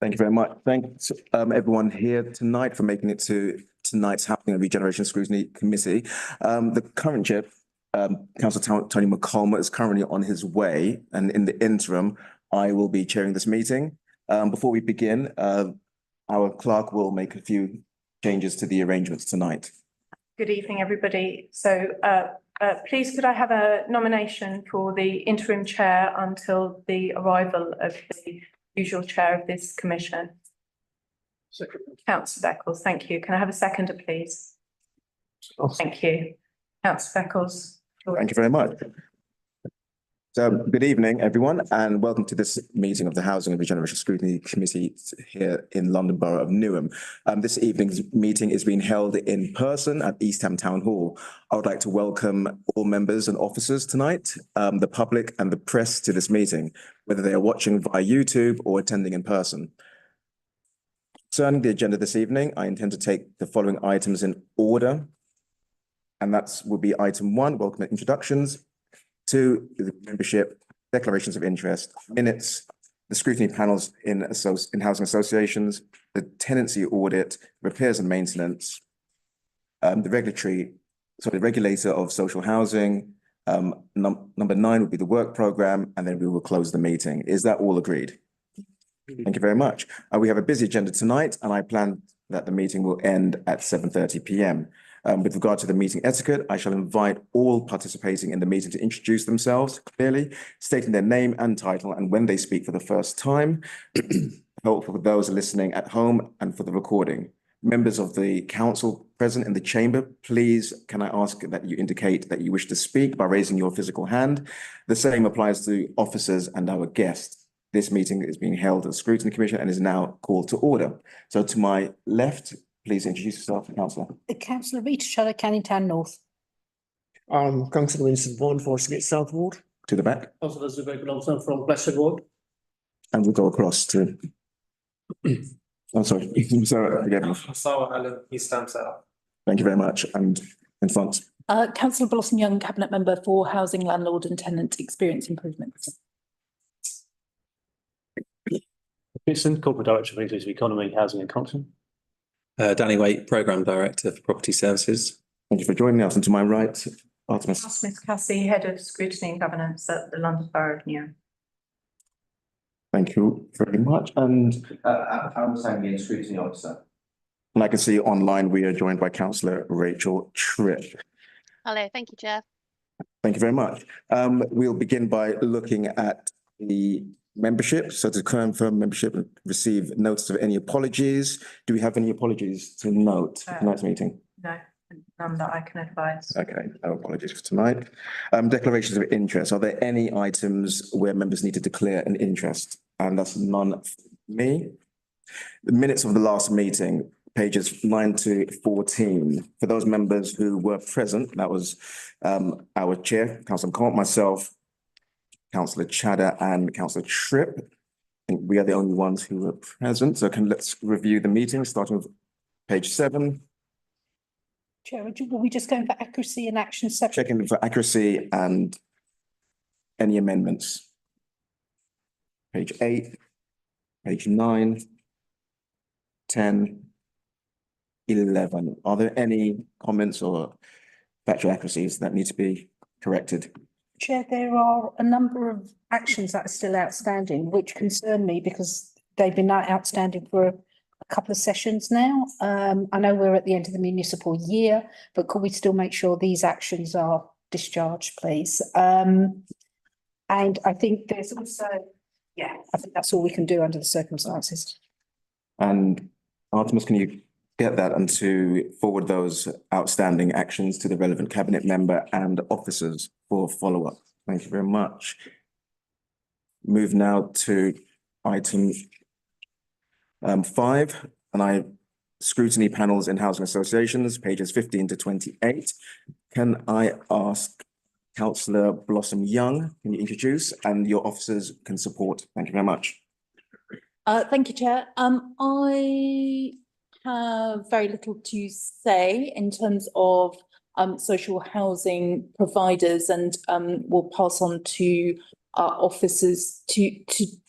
Thank you very much. Thanks, everyone here tonight for making it to tonight's Housing and Regeneration Scrutiny Committee. The current chair, Councillor Tony McColmer, is currently on his way, and in the interim, I will be chairing this meeting. Before we begin, our clerk will make a few changes to the arrangements tonight. Good evening, everybody. So please could I have a nomination for the interim chair until the arrival of the usual chair of this commission? Second. Councillor Beckles, thank you. Can I have a seconder, please? Thank you. Councillor Beckles. Thank you very much. So good evening, everyone, and welcome to this meeting of the Housing and Regeneration Scrutiny Committee here in London Borough of Newham. This evening's meeting is being held in person at East Ham Town Hall. I would like to welcome all members and officers tonight, the public and the press to this meeting, whether they are watching via YouTube or attending in person. Concerning the agenda this evening, I intend to take the following items in order, and that will be item 1, welcome and introductions. 2, the membership, declarations of interest, minutes, the scrutiny panels in housing associations, the tenancy audit, repairs and maintenance, the regulator of social housing. Number 9 would be the work programme, and then we will close the meeting. Is that all agreed? Thank you very much. We have a busy agenda tonight, and I plan that the meeting will end at 7:30 p.m. With regard to the meeting etiquette, I shall invite all participating in the meeting to introduce themselves clearly, stating their name and title, and when they speak for the first time, helpful for those listening at home and for the recording. Members of the council present in the chamber, please can I ask that you indicate that you wish to speak by raising your physical hand. The same applies to officers and our guests. This meeting is being held at the Scrutiny Commission and is now called to order. So to my left, please introduce yourself, Councillor. Councillor Rita Shadow, Canning Town North. Councillor Winston Vaughan, Forest Gate South Ward. To the back. Councillor Zubair Johnson from Blessed Ward. And we'll go across to. I'm sorry. Sawa Allen, East Ham South. Thank you very much. And in front. Councillor Blossom Young, Cabinet Member for Housing, Landlord and Tenant Experience Improvements. Peterson, Corporate Director of Inclusive Economy, Housing and Culture. Danny Waite, Programme Director for Property Services. Thank you for joining us. And to my right, Artemis. Smith Cassie, Head of Scrutiny and Governance at the London Borough of Newham. Thank you very much. And I'm Sanguine Scrutiny Officer. And I can see online we are joined by Councillor Rachel Tripp. Hello, thank you, Chair. Thank you very much. We'll begin by looking at the membership. So to confirm membership, receive notice of any apologies. Do we have any apologies to note for tonight's meeting? No, none that I can advise. Okay, no apologies for tonight. Declarations of interest. Are there any items where members need to declare an interest? And that's none for me. The minutes of the last meeting, pages 9 to 14. For those members who were present, that was our chair, Councillor McCourt, myself, Councillor Chadder and Councillor Tripp. I think we are the only ones who were present. So let's review the meeting, starting with page 7. Chair, were we just going for accuracy and action separate? Checking for accuracy and any amendments. Page 8, page 9, 10, 11. Are there any comments or factual accuracies that need to be corrected? Chair, there are a number of actions that are still outstanding, which concern me because they've been outstanding for a couple of sessions now. I know we're at the end of the municipal year, but could we still make sure these actions are discharged, please? And I think there's also, I think that's all we can do under the circumstances. And Artemis, can you get that and to forward those outstanding actions to the relevant cabinet member and officers for follow-up? Thank you very much. Move now to item 5, scrutiny panels in housing associations, pages 15 to 28. Can I ask Councillor Blossom Young, can you introduce, and your officers can support? Thank you very much. Thank you, Chair. I have very little to say in terms of social housing providers, and we'll pass on to our officers to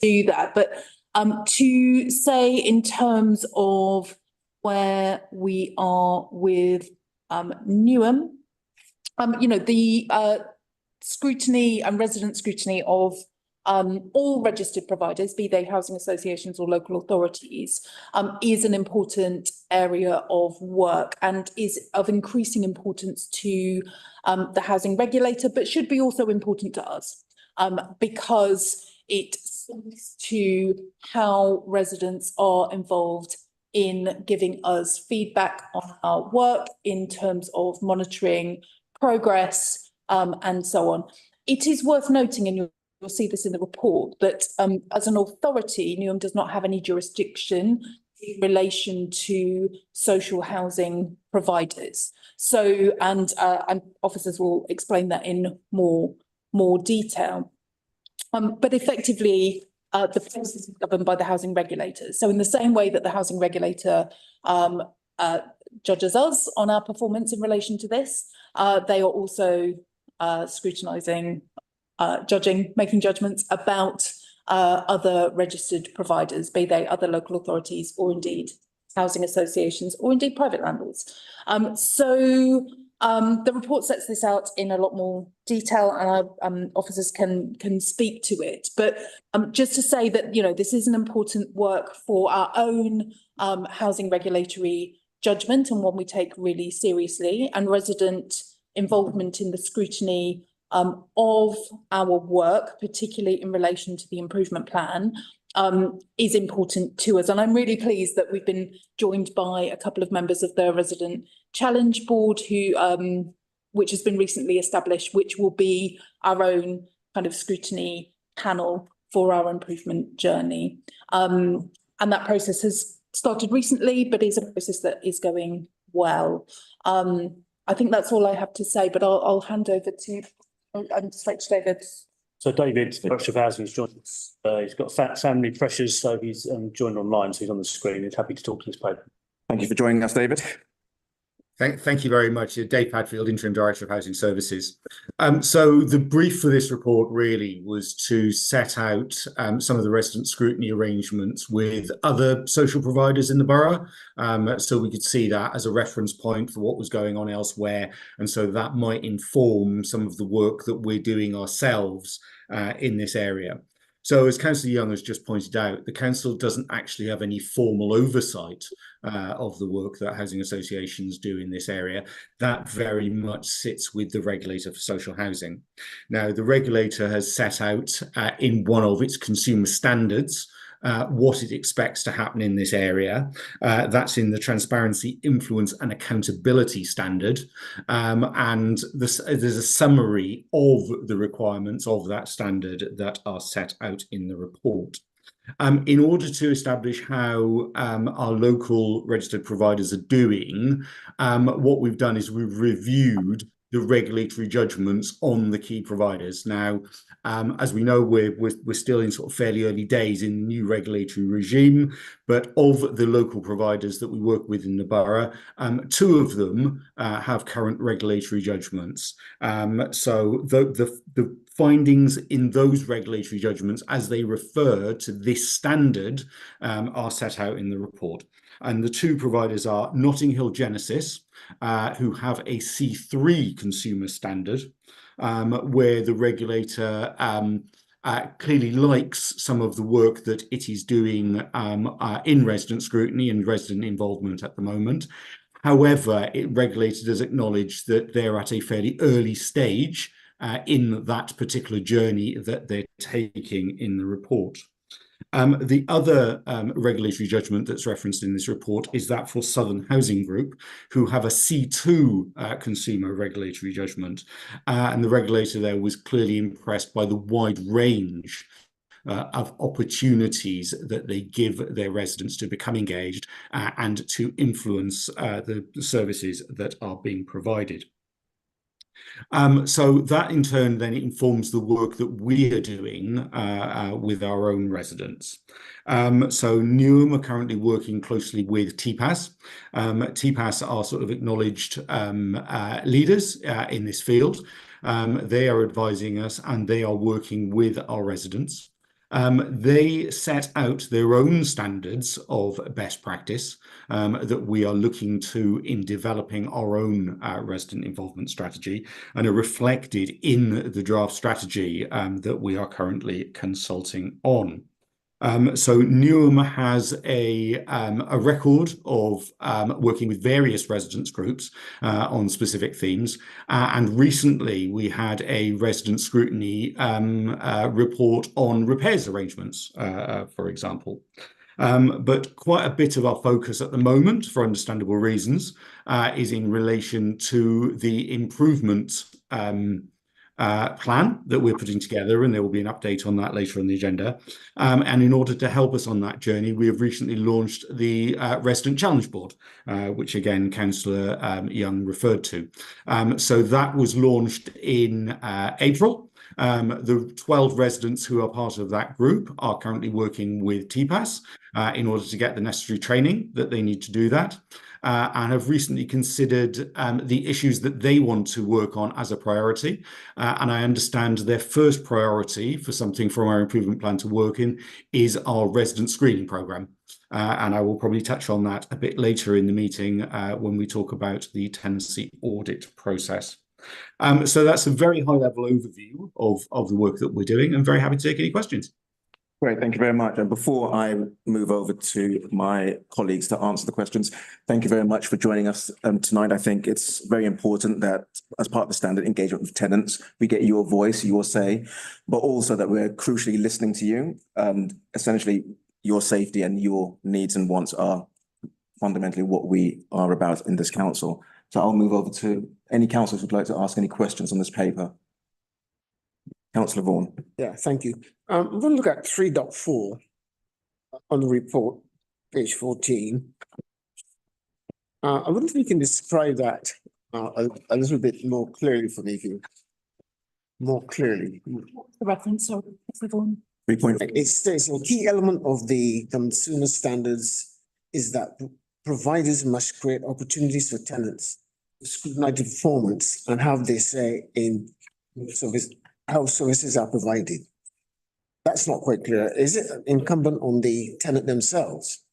do that. But To say in terms of where we are with Newham, the scrutiny and resident scrutiny of all registered providers, be they housing associations or local authorities, is an important area of work and is of increasing importance to the housing regulator, but should be also important to us because it speaks to how residents are involved in giving us feedback on our work in terms of monitoring progress and so on. It is worth noting, and you'll see this in the report, that as an authority, Newham does not have any jurisdiction in relation to social housing providers. So, and officers will explain that in more detail. But effectively, the process is governed by the housing regulator. So in the same way that the housing regulator judges us on our performance in relation to this, they are also scrutinising, judging, making judgments about other registered providers, be they other local authorities or indeed housing associations or indeed private landlords. The report sets this out in a lot more detail, and our officers can speak to it. But just to say that, this is an important work for our own housing regulatory judgment, and one we take really seriously, and resident involvement in the scrutiny of our work, particularly in relation to the improvement plan, is important to us. And I'm really pleased that we've been joined by a couple of members of the Resident Challenge Board, which has been recently established, which will be our own kind of scrutiny panel for our improvement journey. And that process has started recently, but is a process that is going well. I think that's all I have to say, but I'll hand over to straight to David. So David, Director of Housing, has joined us. He's got family pressures, so he's joined online, so he's on the screen. He's happy to talk to this paper. Thank you for joining us, David. Thank you very much. Dave Padfield, Interim Director of Housing Services. So the brief for this report really was to set out some of the resident scrutiny arrangements with other social providers in the borough. So we could see that as a reference point for what was going on elsewhere. And so that might inform some of the work that we're doing ourselves in this area. So as Councillor Young has just pointed out, the council doesn't actually have any formal oversight of the work that housing associations do in this area. That very much sits with the regulator for social housing. Now, the regulator has set out in one of its consumer standards what it expects to happen in this area. That's in the Transparency, Influence and Accountability Standard. And there's a summary of the requirements of that standard that are set out in the report. In order to establish how our local registered providers are doing, what we've done is we've reviewed the regulatory judgments on the key providers. Now, as we know, we're still in sort of fairly early days in the new regulatory regime, but of the local providers that we work with in the borough, 2 of them have current regulatory judgments. So the findings in those regulatory judgments, as they refer to this standard, are set out in the report. And the 2 providers are Notting Hill Genesis, who have a C3 consumer standard, where the regulator clearly likes some of the work that it is doing in resident scrutiny and resident involvement at the moment. However, regulator does acknowledge that they're at a fairly early stage in that particular journey that they're taking in the report. The other regulatory judgment that's referenced in this report is that for Southern Housing Group, who have a C2 consumer regulatory judgment. And the regulator there was clearly impressed by the wide range of opportunities that they give their residents to become engaged and to influence the services that are being provided. So that in turn then informs the work that we are doing with our own residents. So Newham are currently working closely with TPAS. TPAS are sort of acknowledged leaders in this field. They are advising us and they are working with our residents. They set out their own standards of best practice that we are looking to in developing our own resident involvement strategy, and are reflected in the draft strategy that we are currently consulting on. So Newham has a record of working with various residents groups on specific themes, and recently we had a resident scrutiny report on repairs arrangements, for example. But quite a bit of our focus at the moment, for understandable reasons, is in relation to the improvement plan that we're putting together, and there will be an update on that later on the agenda. And in order to help us on that journey, we have recently launched the Resident Challenge Board, which again, Councillor Young referred to. So that was launched in April. The 12 residents who are part of that group are currently working with TPAS in order to get the necessary training that they need to do that. And have recently considered the issues that they want to work on as a priority. And I understand their first priority for something from our improvement plan to work in is our resident screening programme. And I will probably touch on that a bit later in the meeting when we talk about the tenancy audit process. So that's a very high level overview of the work that we're doing. I'm very happy to take any questions. Great, thank you very much. And before I move over to my colleagues to answer the questions, thank you very much for joining us tonight. I think it's very important that as part of the standard engagement with tenants, we get your voice, your say, but also that we're crucially listening to you. Essentially, your safety and your needs and wants are fundamentally what we are about in this council. So I'll move over to any councillors who'd like to ask any questions on this paper. Councillor Vaughan. Yeah, thank you. I'm going to look at 3.4 on the report, page 14. I wonder if you can describe that a little bit more clearly for me, if you more clearly. The reference, sorry, everyone. 3.4. It states a key element of the consumer standards is that providers must create opportunities for tenants to scrutinize the performance and have they say in service, how services are provided. That's not quite clear. Is it incumbent on the tenant themselves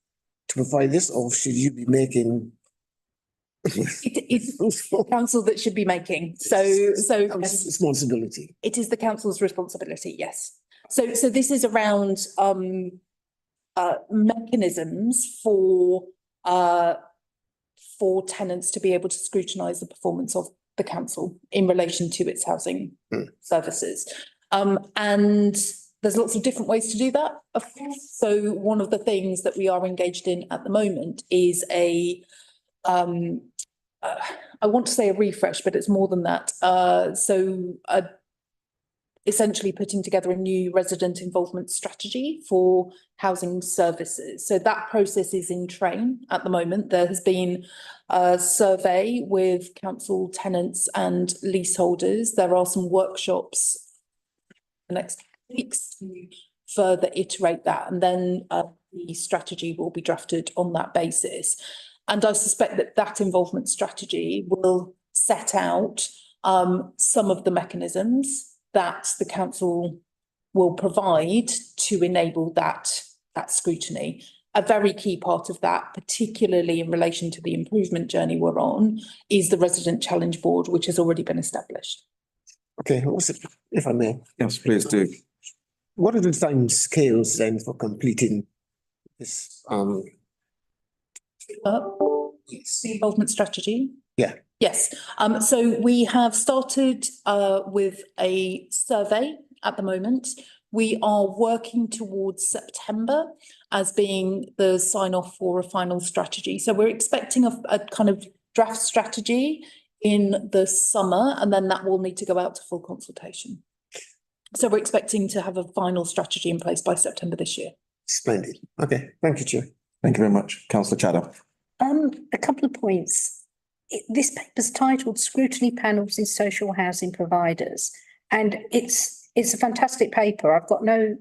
to provide this, or should you be making? It's the council that should be making. So Responsibility. it is the council's responsibility. Yes. So this is around mechanisms for tenants to be able to scrutinise the performance of the council in relation to its housing services. And there's lots of different ways to do that, of course. So one of the things that we are engaged in at the moment is I want to say a refresh, but it's more than that. Essentially putting together a new resident involvement strategy for housing services. So that process is in train at the moment. There has been a survey with council tenants and leaseholders. There are some workshops the next weeks to further iterate that, and then the strategy will be drafted on that basis. And I suspect that that involvement strategy will set out some of the mechanisms that the council will provide to enable that scrutiny. A very key part of that, particularly in relation to the improvement journey we're on, is the Resident Challenge Board, which has already been established. Okay, if I may. Yes, please do. What are the time scales then for completing this? Involvement strategy? Yeah. Yes. So we have started with a survey at the moment. We are working towards September as being the sign off for a final strategy. So we're expecting a kind of draft strategy in the summer, and then that will need to go out to full consultation. So we're expecting to have a final strategy in place by September this year. Splendid. Okay, thank you, Chair. Thank you very much. Councillor Chadha. A couple of points. This paper's titled Scrutiny Panels in Social Housing Providers, and it's a fantastic paper. I've got no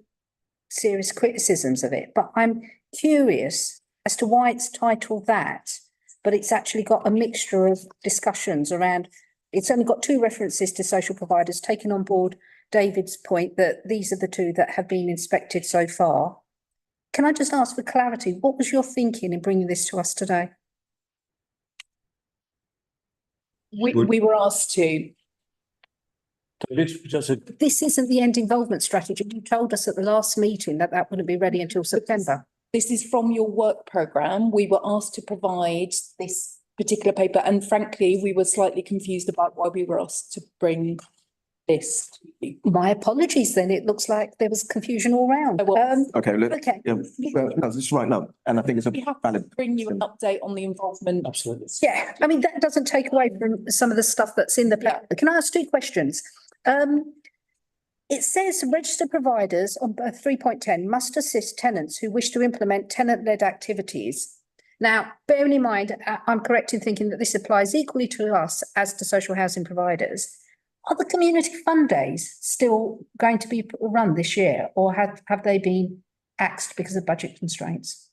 serious criticisms of it, but I'm curious as to why it's titled that, but it's actually got a mixture of discussions around, it's only got 2 references to social providers taking on board David's point that these are the two that have been inspected so far. Can I just ask for clarity? What was your thinking in bringing this to us today? We were asked to. This isn't the end involvement strategy. You told us at the last meeting that that wouldn't be ready until September. This is from your work programme. We were asked to provide this particular paper, and frankly, we were slightly confused about why we were asked to bring this to you. My apologies then. It looks like there was confusion all round. Okay, look, Okay. yeah, well, no, this is right now, and I think it's a We have to valid. bring you an update on the involvement. Absolutely. Yeah, I mean, that doesn't take away from some of the stuff that's in the plan. Can I ask two questions? It says registered providers on 3.10 must assist tenants who wish to implement tenant-led activities. Now, bearing in mind, I'm correct in thinking that this applies equally to us as to social housing providers. Are the community fund days still going to be run this year, or have they been axed because of budget constraints?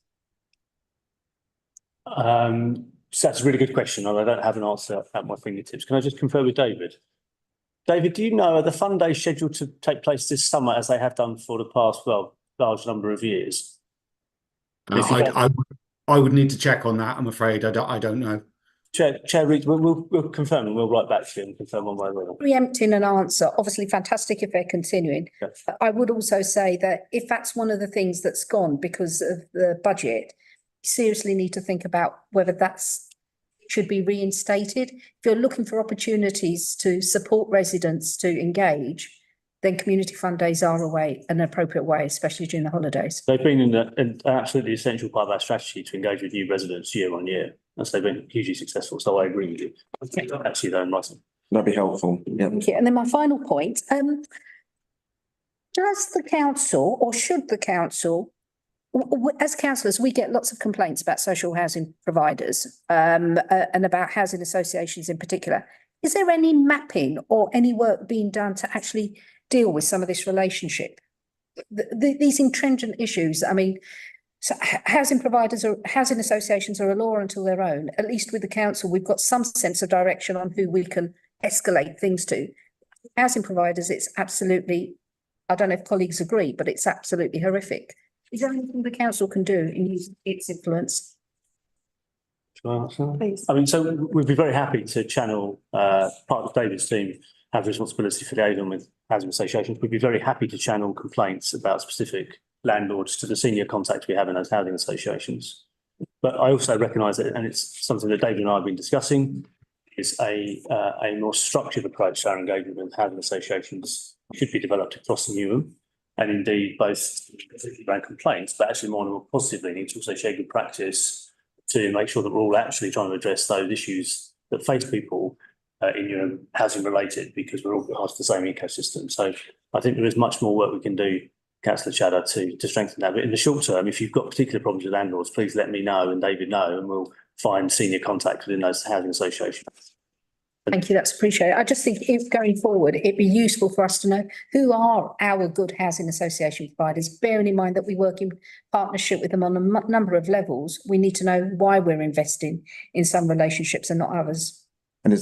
So that's a really good question, and I don't have an answer at my fingertips. Can I just confirm with David? David, do you know, are the fund days scheduled to take place this summer as they have done for the past, well, large number of years? I would need to check on that. I'm afraid I don't know. Chair Reed, we'll confirm and we'll write back to you and confirm one way or another. Preempting an answer, obviously fantastic if they're continuing. Yeah. I would also say that if that's one of the things that's gone because of the budget, you seriously need to think about whether that's should be reinstated. If you're looking for opportunities to support residents to engage, then community fund days are an appropriate way, especially during the holidays. They've been an absolutely essential part of our strategy to engage with new residents year on year. And so they've been hugely successful. So I agree with you. Actually, they're nice. That'd be helpful, yeah. Thank you. And then my final point, does the council or should the council, as councillors, we get lots of complaints about social housing providers and about housing associations in particular. Is there any mapping or any work being done to actually deal with some of this relationship? These intrinsic issues, I mean, so housing providers or housing associations are a law unto their own. At least with the council, we've got some sense of direction on who we can escalate things to. Housing providers, it's absolutely, I don't know if colleagues agree, but it's absolutely horrific. Is there anything the council can do in using its influence? Please. I mean, so we'd be very happy to channel part of David's team have responsibility for liaison with housing associations. We'd be very happy to channel complaints about specific landlords to the senior contacts we have in those housing associations. But I also recognise that, and it's something that David and I have been discussing, is a more structured approach to our engagement with housing associations should be developed across Newham. And indeed, both around complaints, but actually more and more positively, need to also share good practice to make sure that we're all actually trying to address those issues that face people in Newham housing related, because we're all part of the same ecosystem. So I think there is much more work we can do, Councillor Chadder, to strengthen that. But in the short term, if you've got particular problems with landlords, please let me know and David know, and we'll find senior contact within those housing associations. Thank you, that's appreciated. I just think if going forward, it'd be useful for us to know who are our good housing association providers, bearing in mind that we work in partnership with them on a number of levels. We need to know why we're investing in some relationships and not others. And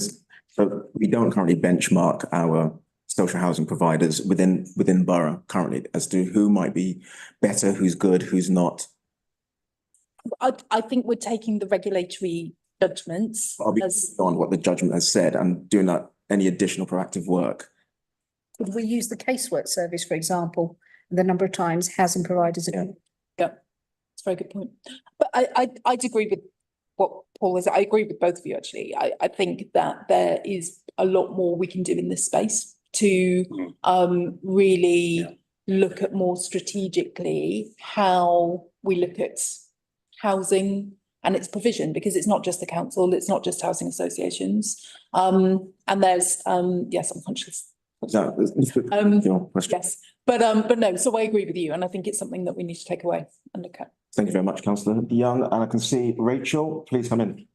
so we don't currently benchmark our social housing providers within borough currently as to who might be better, who's good, who's not. I think we're taking the regulatory judgments on what the judgment has said and doing that any additional proactive work. Could we use the casework service, for example, the number of times housing providers are doing? Yeah, that's a very good point. But I'd agree with what Paul is. I agree with both of you, actually. I think that there is a lot more we can do in this space to really look at more strategically how we look at housing and its provision, because it's not just the council, it's not just housing associations. And there's, yes, I'm conscious. Your question. Yes, but no, so I agree with you, and I think it's something that we need to take away and look at. Thank you very much, Councillor Young. And I can see Rachel, please come in.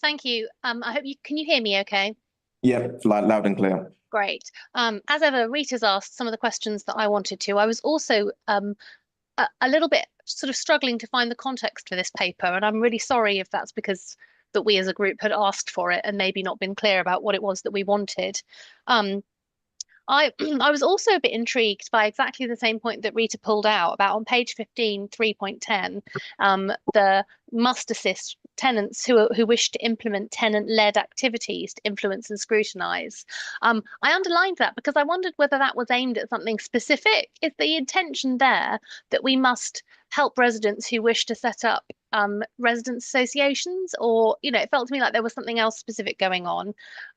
Thank you. I hope can you hear me okay? Yeah, loud and clear. Great. As ever, Rita's asked some of the questions that I wanted to. I was also a little bit sort of struggling to find the context for this paper, and I'm really sorry if that's because that we as a group had asked for it and maybe not been clear about what it was that we wanted. I was also a bit intrigued by exactly the same point that Rita pulled out about on page 15, 3.10, the must assist tenants who wish to implement tenant-led activities to influence and scrutinise. I underlined that because I wondered whether that was aimed at something specific. Is the intention there that we must help residents who wish to set up residents associations, or it felt to me like there was something else specific going on.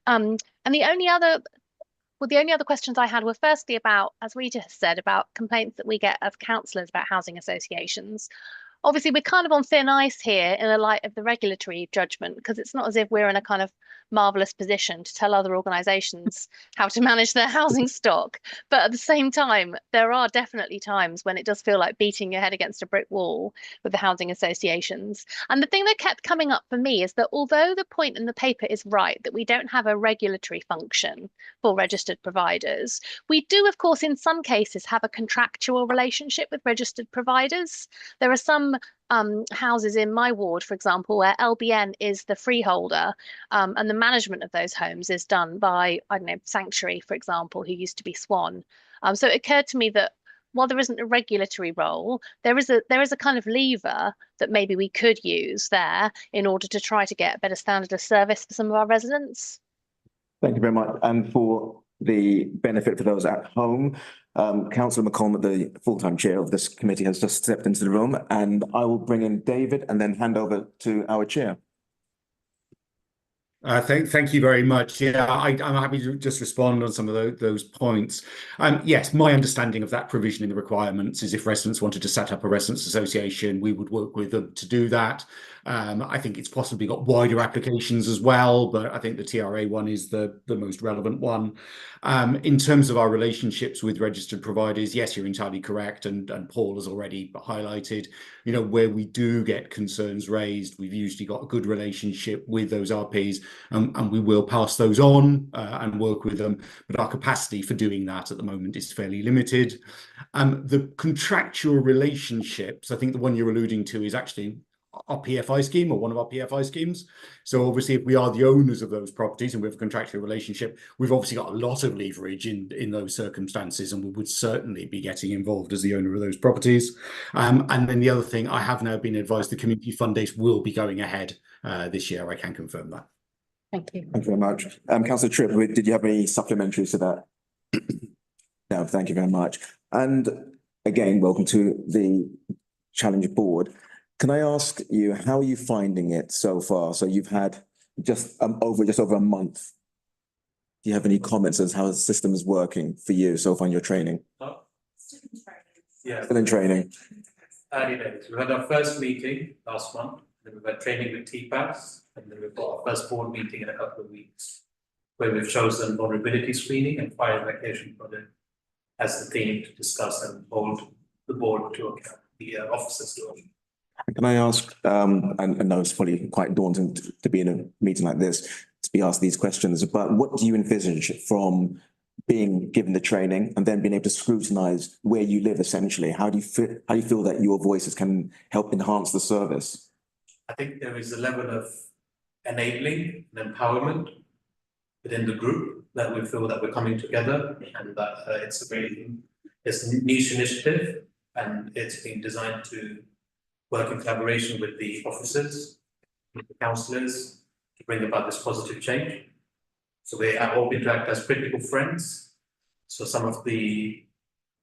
And the only other questions I had were firstly about, as Rita has said, about complaints that we get as councillors about housing associations. Obviously, we're kind of on thin ice here in the light of the regulatory judgment, because it's not as if we're in a kind of marvellous position to tell other organisations how to manage their housing stock. But at the same time, there are definitely times when it does feel like beating your head against a brick wall with the housing associations. And the thing that kept coming up for me is that although the point in the paper is right, that we don't have a regulatory function for registered providers, we do, of course, in some cases have a contractual relationship with registered providers. There are some houses in my ward, for example, where LBN is the freeholder, and the management of those homes is done by, I don't know, Sanctuary, for example, who used to be Swan. So it occurred to me that while there isn't a regulatory role, there is a kind of lever that maybe we could use there in order to try to get a better standard of service for some of our residents. Thank you very much. And for the benefit for those at home, Councillor McCollum, the full-time chair of this committee, has just stepped into the room, and I will bring in David and then hand over to our chair. Thank you very much. Yeah, I'm happy to just respond on some of those points. Yes, my understanding of that provision in the requirements is if residents wanted to set up a residents association, we would work with them to do that. I think it's possibly got wider applications as well, but I think the TRA one is the most relevant one. In terms of our relationships with registered providers, yes, you're entirely correct, and Paul has already highlighted, where we do get concerns raised, we've usually got a good relationship with those RPs, and we will pass those on and work with them, but our capacity for doing that at the moment is fairly limited. The contractual relationships, I think the one you're alluding to is actually our PFI scheme, or one of our PFI schemes. So obviously, if we are the owners of those properties and we have a contractual relationship, we've obviously got a lot of leverage in those circumstances, and we would certainly be getting involved as the owner of those properties. And then the other thing, I have now been advised the community fund days will be going ahead this year. I can confirm that. Thank you. Thank you very much. Councillor Tripp, did you have any supplementaries to that? No, thank you very much. And again, welcome to the Challenge Board. Can I ask you, how are you finding it so far? So you've had just over a month. Do you have any comments as how the system is working for you so far in your training? Yeah. Still in training. Early days. We had our first meeting last month, then we've had training with TPAS, and then we've got our first board meeting in a couple of weeks, where we've chosen vulnerability screening and fire evacuation project as the theme to discuss and hold the board to account, the officers to account. Can I ask, and I know it's probably quite daunting to be in a meeting like this, to be asked these questions, but what do you envisage from being given the training and then being able to scrutinise where you live essentially? How do you feel that your voices can help enhance the service? I think there is a level of enabling and empowerment within the group that we feel that we're coming together, and that it's a niche initiative, and it's been designed to work in collaboration with the officers, with the councillors, to bring about this positive change. So we are all to act as critical friends. So some of the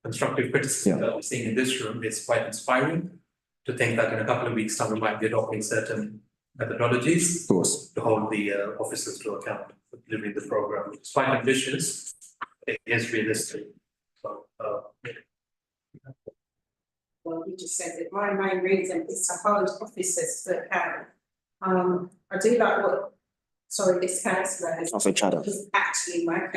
constructive criticism that we're seeing in this room is quite inspiring, to think that in a couple of weeks' time we might be adopting certain methodologies to hold the officers to account for delivering the program. It's quite ambitious, but it is realistic. So, Well, you just said that my main reason is to hold officers to account. I do like what, this councillor has. Also chatter. Is actually my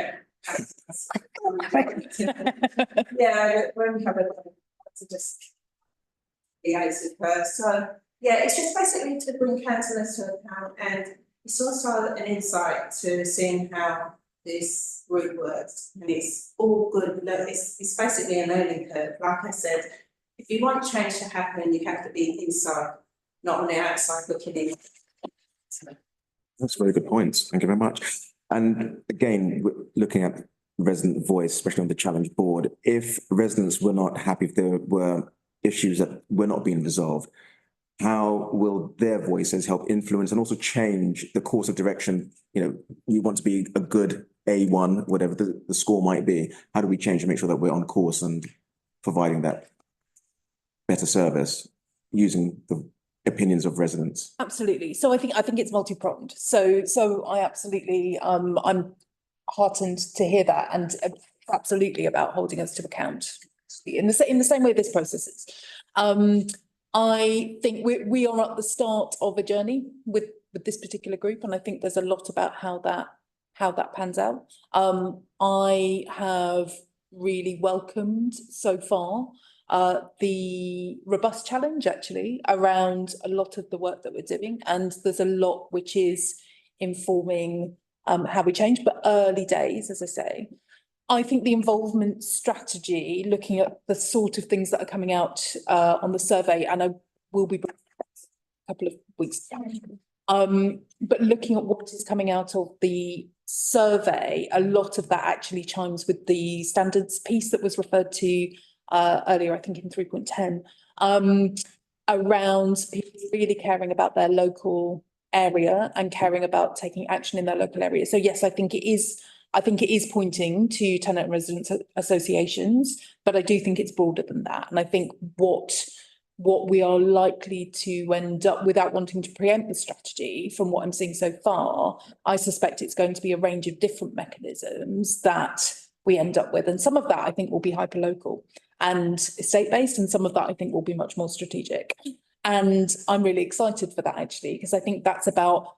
yeah, when we have to just liaise with her. So yeah, it's just basically to bring councillors to account, and it's also an insight to seeing how this group works, and it's all good. It's basically a learning curve. Like I said, if you want change to happen, you have to be inside, not on the outside looking in. That's very good points. Thank you very much. And again, looking at resident voice, especially on the challenge board, if residents were not happy, if there were issues that were not being resolved, how will their voices help influence and also change the course of direction? You know, we want to be a good A1, whatever the score might be. How do we change to make sure that we're on course and providing that better service using the opinions of residents? Absolutely. So I think it's multi-pronged. So I absolutely I'm heartened to hear that, and absolutely about holding us to account in the same way this process is. I think we are at the start of a journey with this particular group, and I think there's a lot about how that pans out. I have really welcomed so far the robust challenge actually around a lot of the work that we're doing, and there's a lot which is informing how we change, but early days, as I say. I think the involvement strategy, looking at the sort of things that are coming out on the survey, and I will be a couple of weeks, but looking at what is coming out of the survey, a lot of that actually chimes with the standards piece that was referred to earlier, I think in 3.10, around people really caring about their local area and caring about taking action in their local area. So yes, I think it is pointing to tenant and resident associations, but I do think it's broader than that. And I think what we are likely to end up, without wanting to preempt the strategy, from what I'm seeing so far, I suspect it's going to be a range of different mechanisms that we end up with. And some of that I think will be hyperlocal and estate-based, and some of that I think will be much more strategic. And I'm really excited for that actually, because I think that's about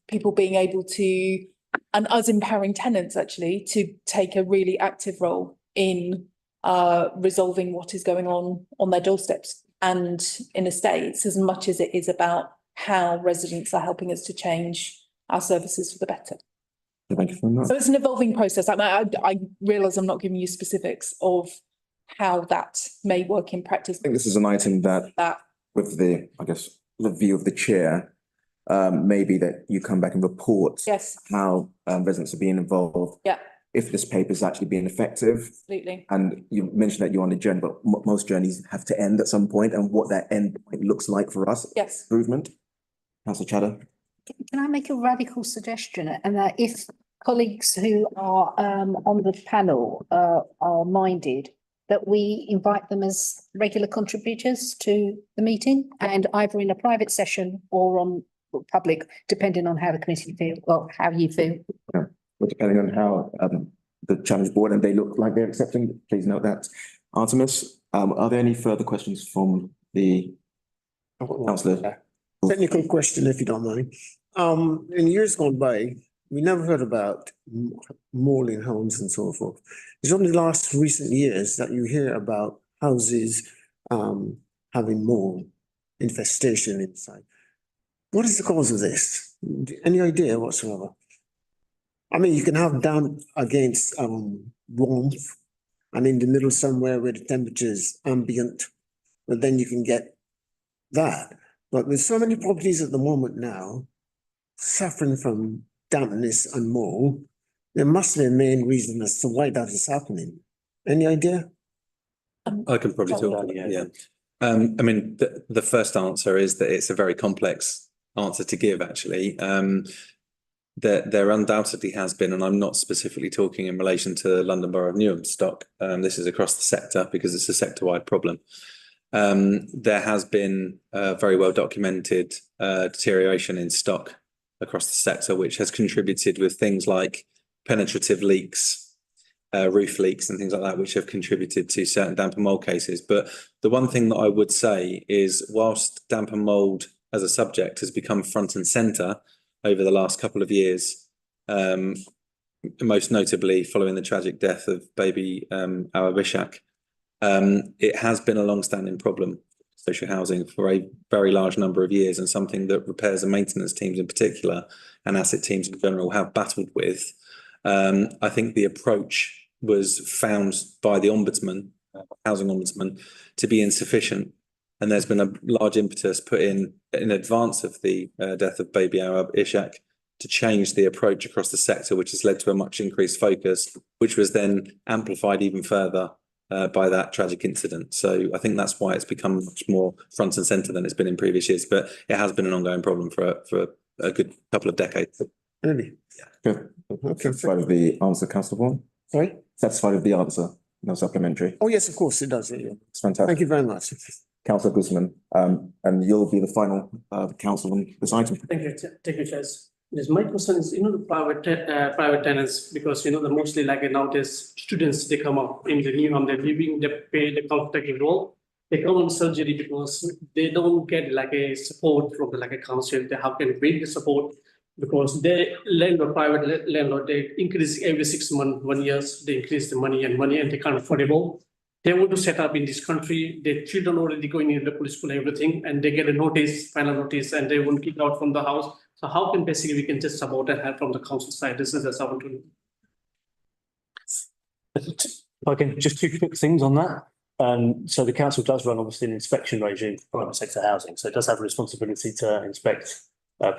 people being able to, and us empowering tenants actually to take a really active role in resolving what is going on their doorsteps and in estates, as much as it is about how residents are helping us to change our services for the better. Thank you very much. So it's an evolving process. I realise I'm not giving you specifics of how that may work in practice. I think this is an item that with the, I guess, the view of the chair, maybe that you come back and report how residents are being involved. Yeah. If this paper is actually being effective. Absolutely. And you mentioned that you're on a journey, but most journeys have to end at some point, and what that end point looks like for us. Yes. Improvement. Councillor Chadder. Can I make a radical suggestion? And that if colleagues who are on the panel are minded, that we invite them as regular contributors to the meeting, and either in a private session or on public, depending on how the committee feel, well, how you feel. Yeah. Well, depending on how the challenge board and they look like they're accepting, please note that. Artemis, are there any further questions from the councillor? Technical question, if you don't mind. In years gone by, we never heard about mauling homes and so forth. It's only the last recent years that you hear about houses having mold infestation inside. What is the cause of this? Any idea whatsoever? I mean, you can have down against warmth and in the middle somewhere where the temperature is ambient, but then you can get that. But with so many properties at the moment now suffering from dampness and mold, there must be a main reason as to why that is happening. Any idea? I can probably talk about it, yeah. I mean, the first answer is that it's a very complex answer to give, actually. There undoubtedly has been, and I'm not specifically talking in relation to London Borough of Newham stock. This is across the sector because it's a sector-wide problem. There has been very well documented deterioration in stock across the sector, which has contributed with things like penetrative leaks, roof leaks and things like that, which have contributed to certain damp and mold cases. But the one thing that I would say is, whilst damp and mold as a subject has become front and centre over the last couple of years, most notably following the tragic death of baby our Bishak, it has been a long-standing problem, social housing, for a very large number of years, and something that repairs and maintenance teams in particular and asset teams in general have battled with. I think the approach was found by the Ombudsman, Housing Ombudsman, to be insufficient. And there's been a large impetus put in advance of the death of baby Arab Ishak to change the approach across the sector, which has led to a much increased focus, which was then amplified even further by that tragic incident. So I think that's why it's become much more front and centre than it's been in previous years, but it has been an ongoing problem for a good couple of decades. Really? Good. Okay. Satisfied with the answer, Councillor Vaughan? Sorry? Satisfied with the answer? No supplementary? Oh, yes, of course, it does. Yeah. It's fantastic. Thank you very much. Councillor Guzman, and you'll be the final councillor on this item. Thank you, Chair. Yes, my question is, the private tenants, because, the mostly like nowadays, students, they come up in the new home, they're living, they pay the contracting role. They come on surgery because they don't get like a support from the council. They have can bring the support because they private landlord, they increase every 6 months, 1 year, they increase the money and they can't affordable. They want to set up in this country, their children already going in the police school, everything, and they get a notice, final notice, and they won't kick out from the house. So how can basically we can just support and help from the council side? This is a to. If I can just 2 quick things on that. So the council does run obviously an inspection regime for private sector housing. So it does have a responsibility to inspect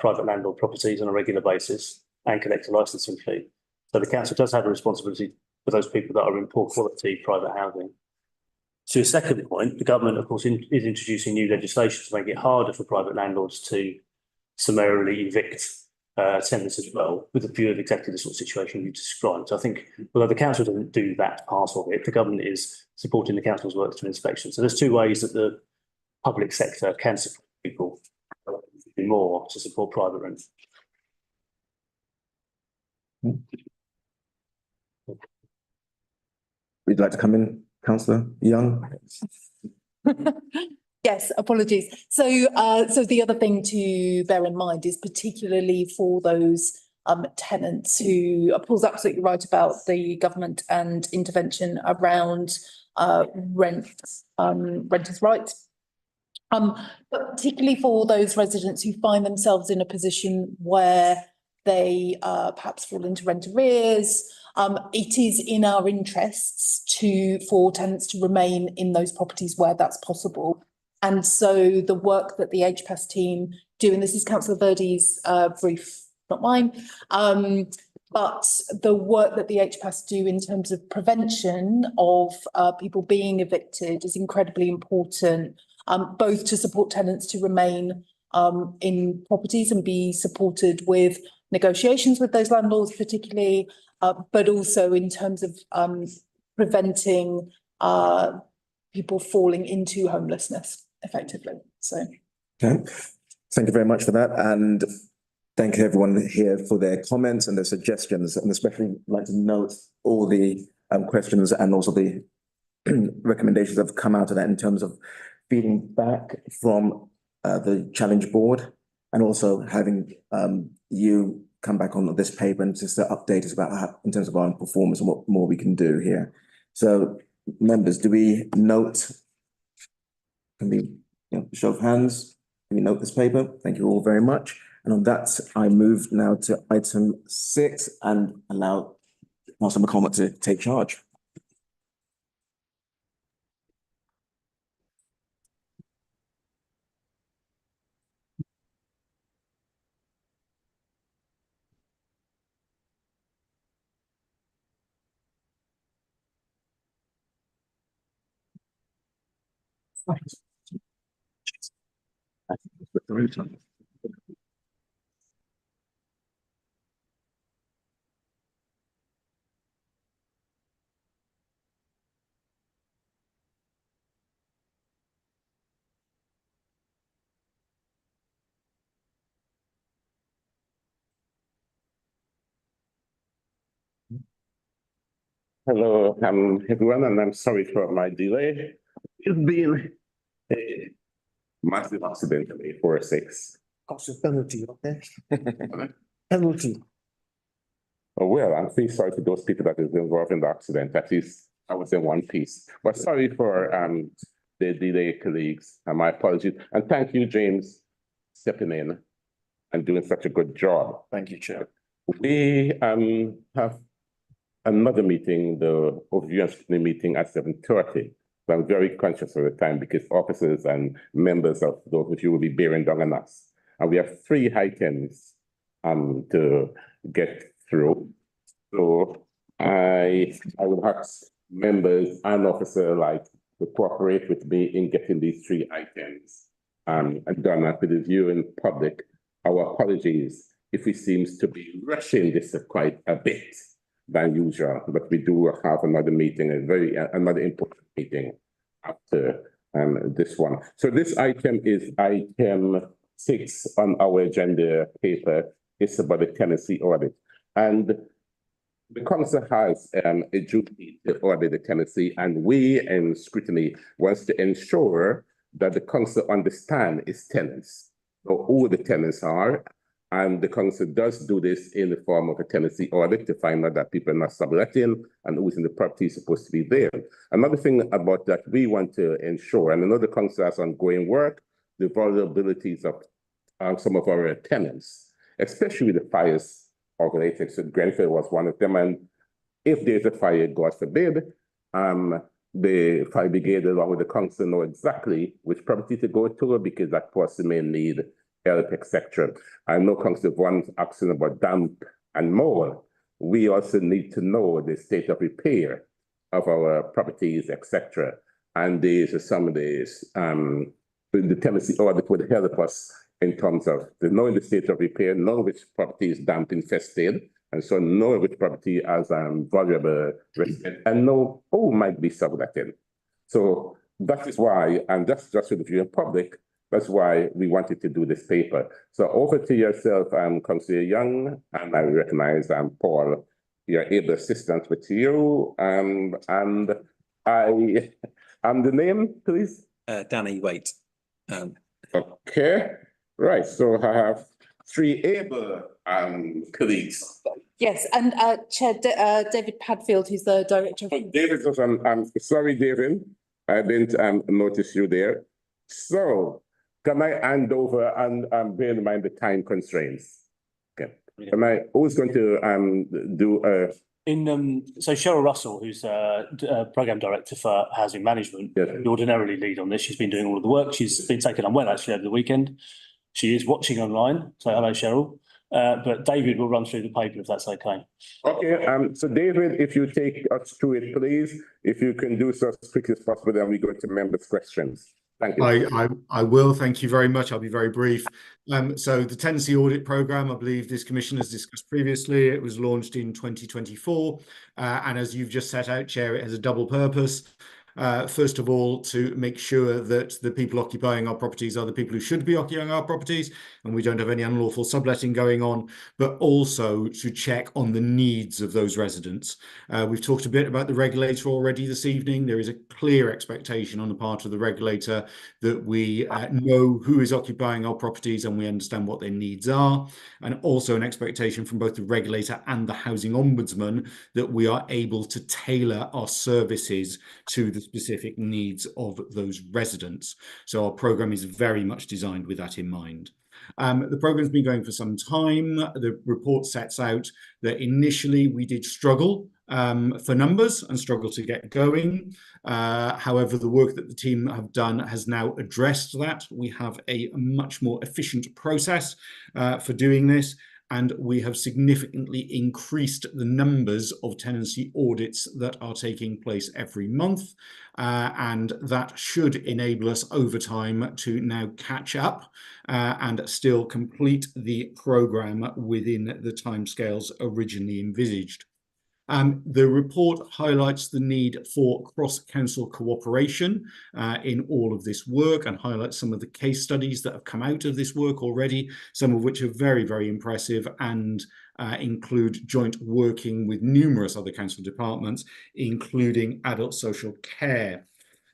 private landlord properties on a regular basis and collect a licensing fee. So the council does have a responsibility for those people that are in poor quality private housing. To a second point, the government, of course, is introducing new legislation to make it harder for private landlords to summarily evict tenants as well, with a view of exactly the sort of situation you described. So I think, although the council doesn't do that part of it, the government is supporting the council's work through inspection. So there's 2 ways that the public sector can support people more to support private rent. Would you like to come in, Councillor Young? Yes, apologies. So the other thing to bear in mind is particularly for those tenants who Paul's absolutely right about the government and intervention around renters' rights. But particularly for those residents who find themselves in a position where they perhaps fall into rent arrears, it is in our interests for tenants to remain in those properties where that's possible. And so the work that the HPAS team do, and this is Councillor Verdi's brief, not mine, but the work that the HPAS do in terms of prevention of people being evicted is incredibly important, both to support tenants to remain in properties and be supported with negotiations with those landlords particularly, but also in terms of preventing people falling into homelessness effectively. So, okay, thank you very much for that, and thank you everyone here for their comments and their suggestions, and especially like to note all the questions and also the recommendations that have come out of that in terms of feeding back from the challenge board, and also having you come back on this paper and just to update us about how, in terms of our performance and what more we can do here. So, members, do we note? Can we, show of hands? Can we note this paper? Thank you all very much. And on that, I move now to item 6 and allow Councillor McCormack to take charge. Hello, everyone, and I'm sorry for my delay. It's been a massive accident on A46. Cost of penalty, okay? Penalty. Oh, well, I'm really sorry to those people that is involved in the accident. At least I was in one piece. But sorry for the delay, colleagues, and my apologies. And thank you, James, stepping in and doing such a good job. Thank you, Chair. We have another meeting, the overview and scrutiny meeting at 7:30. So I'm very conscious of the time because officers and members of those of you will be bearing down on us. And we have 3 items to get through. So I would ask members and officer alike to cooperate with me in getting these 3 items and done with the view in public. Our apologies if it seems to be rushing this quite a bit than usual, but we do have another meeting, another important meeting after this one. So this item is item 6 on our agenda paper. It's about the tenancy audit. And the council has a duty to audit the tenancy, and we in Scrutiny wants to ensure that the council understand its tenants, or who the tenants are. And the council does do this in the form of a tenancy audit to find out that people are not subletting and who's in the property is supposed to be there. Another thing about that we want to ensure, and another council has ongoing work, the vulnerabilities of some of our tenants, especially the fires related. So Grenfell was one of them. And if there's a fire, God forbid, the fire brigade along with the council know exactly which property to go to, because that person may need help, etc. I know Councillor Vaughan's asking about damp and mold. We also need to know the state of repair of our properties, etc. And there's some of these, the tenancy audit would help us in terms of knowing the state of repair, know which property is damp infested, and so know which property has vulnerable resident, and know who might be subletting. So that is why, and that's just for the viewing public, that's why we wanted to do this paper. So over to yourself, Councillor Young, and I recognize Paul, your able assistant with you, and the name, please? Danny Waite. Okay, right, so I have 3 able colleagues. Yes, and Chair David Padfield, who's the director of... David, I'm sorry, David, I didn't notice you there. So, can I hand over and bear in mind the time constraints? Okay. Who's going to do so Cheryl Russell, who's Programme Director for Housing Management, would ordinarily lead on this. She's been doing all of the work. She's been taken unwell actually over the weekend. She is watching online, so hello Cheryl. But David will run through the paper if that's okay. Okay, so David, if you take us through it, please, if you can do so as quickly as possible, then we go to members' questions. Thank you. I will. Thank you very much. I'll be very brief. So the tenancy audit programme, I believe this commission has discussed previously. It was launched in 2024. And as you've just set out, Chair, it has a double purpose. First of all, to make sure that the people occupying our properties are the people who should be occupying our properties, and we don't have any unlawful subletting going on, but also to check on the needs of those residents. We've talked a bit about the regulator already this evening. There is a clear expectation on the part of the regulator that we know who is occupying our properties and we understand what their needs are, and also an expectation from both the regulator and the Housing Ombudsman that we are able to tailor our services to the specific needs of those residents. So our programme is very much designed with that in mind. The programme's been going for some time. The report sets out that initially we did struggle for numbers and struggle to get going. However, the work that the team have done has now addressed that. We have a much more efficient process for doing this, and we have significantly increased the numbers of tenancy audits that are taking place every month. And that should enable us over time to now catch up and still complete the programme within the timescales originally envisaged. The report highlights the need for cross-council cooperation in all of this work, and highlights some of the case studies that have come out of this work already, some of which are very, very impressive and include joint working with numerous other council departments, including adult social care.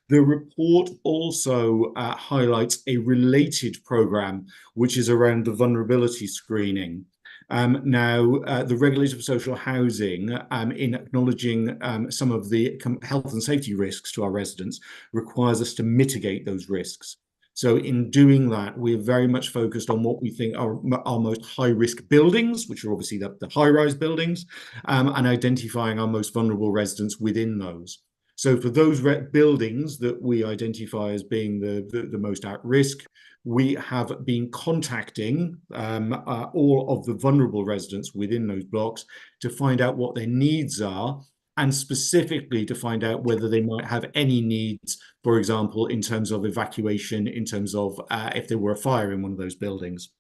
The report also highlights a related programme, which is around the vulnerability screening. The regulator for social housing, in acknowledging some of the health and safety risks to our residents, requires us to mitigate those risks. So in doing that, we're very much focused on what we think are our most high-risk buildings, which are obviously the high-rise buildings, and identifying our most vulnerable residents within those. So for those buildings that we identify as being the most at risk, we have been contacting all of the vulnerable residents within those blocks to find out what their needs are, and specifically to find out whether they might have any needs, for example, in terms of evacuation, in terms of if there were a fire in one of those buildings.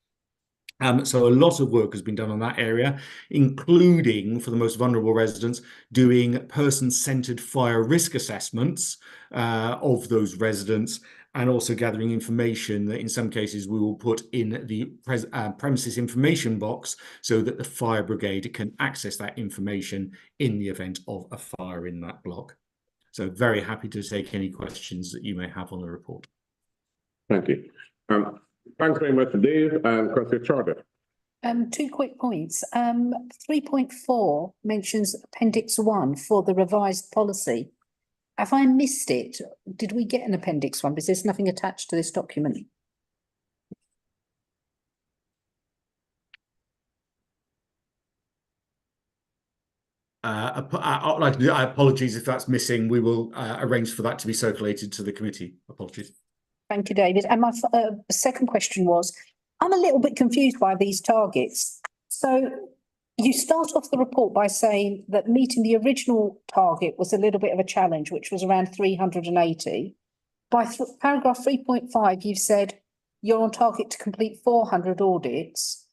So a lot of work has been done on that area, including for the most vulnerable residents, doing person-centered fire risk assessments of those residents, and also gathering information that in some cases we will put in the premises information box so that the fire brigade can access that information in the event of a fire in that block. So very happy to take any questions that you may have on the report. Thank you. Thanks very much, Dave, and Councillor Charter. 2 quick points. 3.4 mentions Appendix 1 for the revised policy. Have I missed it? Did we get an Appendix 1? Because there's nothing attached to this document. Apologies if that's missing. We will arrange for that to be circulated to the committee. Apologies. Thank you, David. And my second question was, I'm a little bit confused by these targets. So you start off the report by saying that meeting the original target was a little bit of a challenge, which was around 380. By paragraph 3.5, you've said you're on target to complete 400 audits.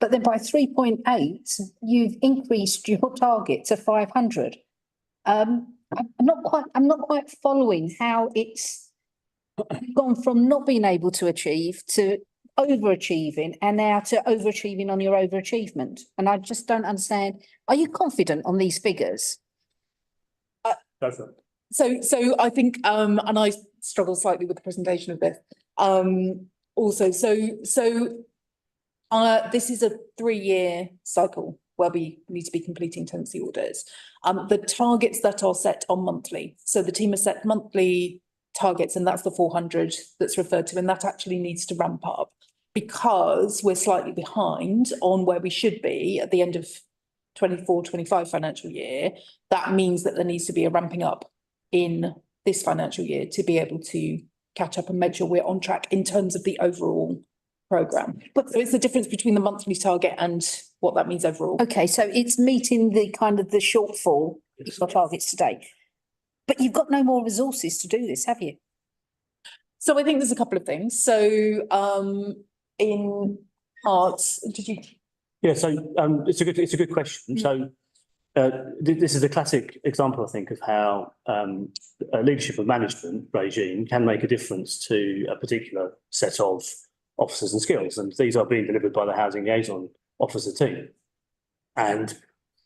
But then by 3.8, you've increased your target to 500. I'm not quite following how it's gone from not being able to achieve to overachieving, and now to overachieving on your overachievement. And I just don't understand. Are you confident on these figures? Go for it. So I think, and I struggle slightly with the presentation of this. Also, this is a 3-year cycle where we need to be completing tenancy audits. The targets that are set are monthly. So the team has set monthly targets, and that's the 400 that's referred to, and that actually needs to ramp up because we're slightly behind on where we should be at the end of 24-25 financial year. That means that there needs to be a ramping up in this financial year to be able to catch up and make sure we're on track in terms of the overall programme. But so it's the difference between the monthly target and what that means overall. Okay, so it's meeting the kind of the shortfall of targets today. But you've got no more resources to do this, have you? So I think there's a couple of things. So in parts, did you? Yeah, so it's a good question. So this is a classic example, I think, of how a leadership of management regime can make a difference to a particular set of officers and skills, and these are being delivered by the housing liaison officer team. And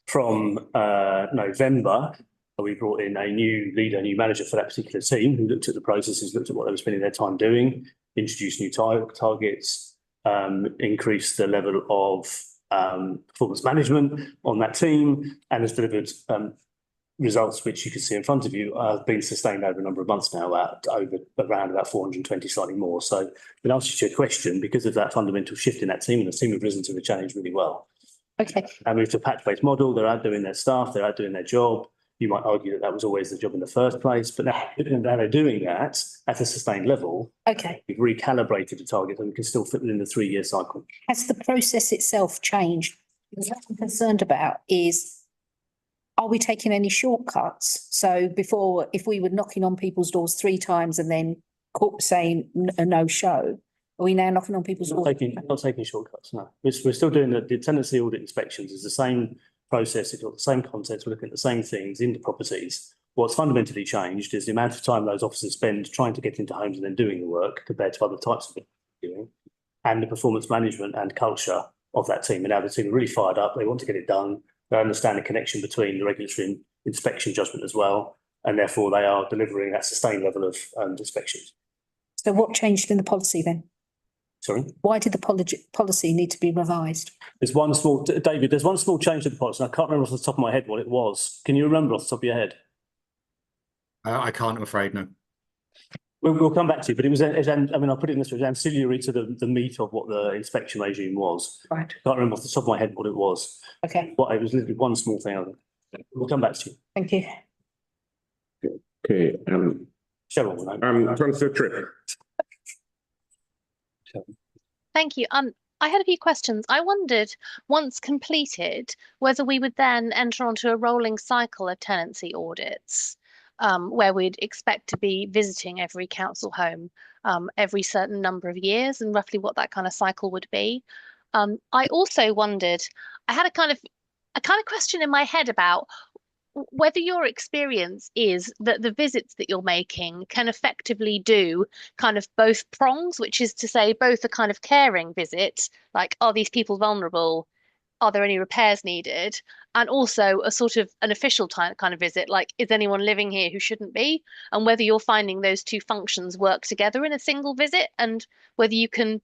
from November, we brought in a new leader, new manager for that particular team, who looked at the processes, looked at what they were spending their time doing, introduced new targets, increased the level of performance management on that team, and has delivered results which you can see in front of you have been sustained over a number of months now at around about 420, slightly more. So in answer to your question, because of that fundamental shift in that team, and the team have risen to the challenge really well. Okay. And moved to a patch-based model, they're out doing their staff, they're out doing their job. You might argue that that was always the job in the first place, but now they're doing that at a sustained level. Okay. We've recalibrated the target and we can still fit within the 3-year cycle. Has the process itself changed? Because what I'm concerned about is, are we taking any shortcuts? So before, if we were knocking on people's doors 3 times and then saying a no-show, are we now knocking on people's doors? Not taking shortcuts, no. We're still doing the tenancy audit inspections. It's the same process, it's got the same contents, we're looking at the same things in the properties. What's fundamentally changed is the amount of time those officers spend trying to get into homes and then doing the work compared to other types of doing, and the performance management and culture of that team. And now the team are really fired up, they want to get it done, they understand the connection between the regulatory and inspection judgment as well, and therefore they are delivering that sustained level of inspections. So what changed in the policy then? Sorry? Why did the policy need to be revised? There's one small change to the policy, and I can't remember off the top of my head what it was. Can you remember off the top of your head? I can't, I'm afraid, no. We'll come back to you, but it was, I mean, I'll put it in this way, it was ancillary to the meat of what the inspection regime was. Right. I can't remember off the top of my head what it was. Okay. But it was literally one small thing. We'll come back to you. Thank you. Okay. Cheryl, Councillor Tripp. Thank you. I had a few questions. I wondered, once completed, whether we would then enter onto a rolling cycle of tenancy audits, where we'd expect to be visiting every council home every certain number of years, and roughly what that kind of cycle would be. I also wondered, I had a kind of question in my head about whether your experience is that the visits that you're making can effectively do kind of both prongs, which is to say both a kind of caring visit, like, are these people vulnerable? Are there any repairs needed? And also a sort of an official kind of visit, like, is anyone living here who shouldn't be? And whether you're finding those two functions work together in a single visit, and whether you can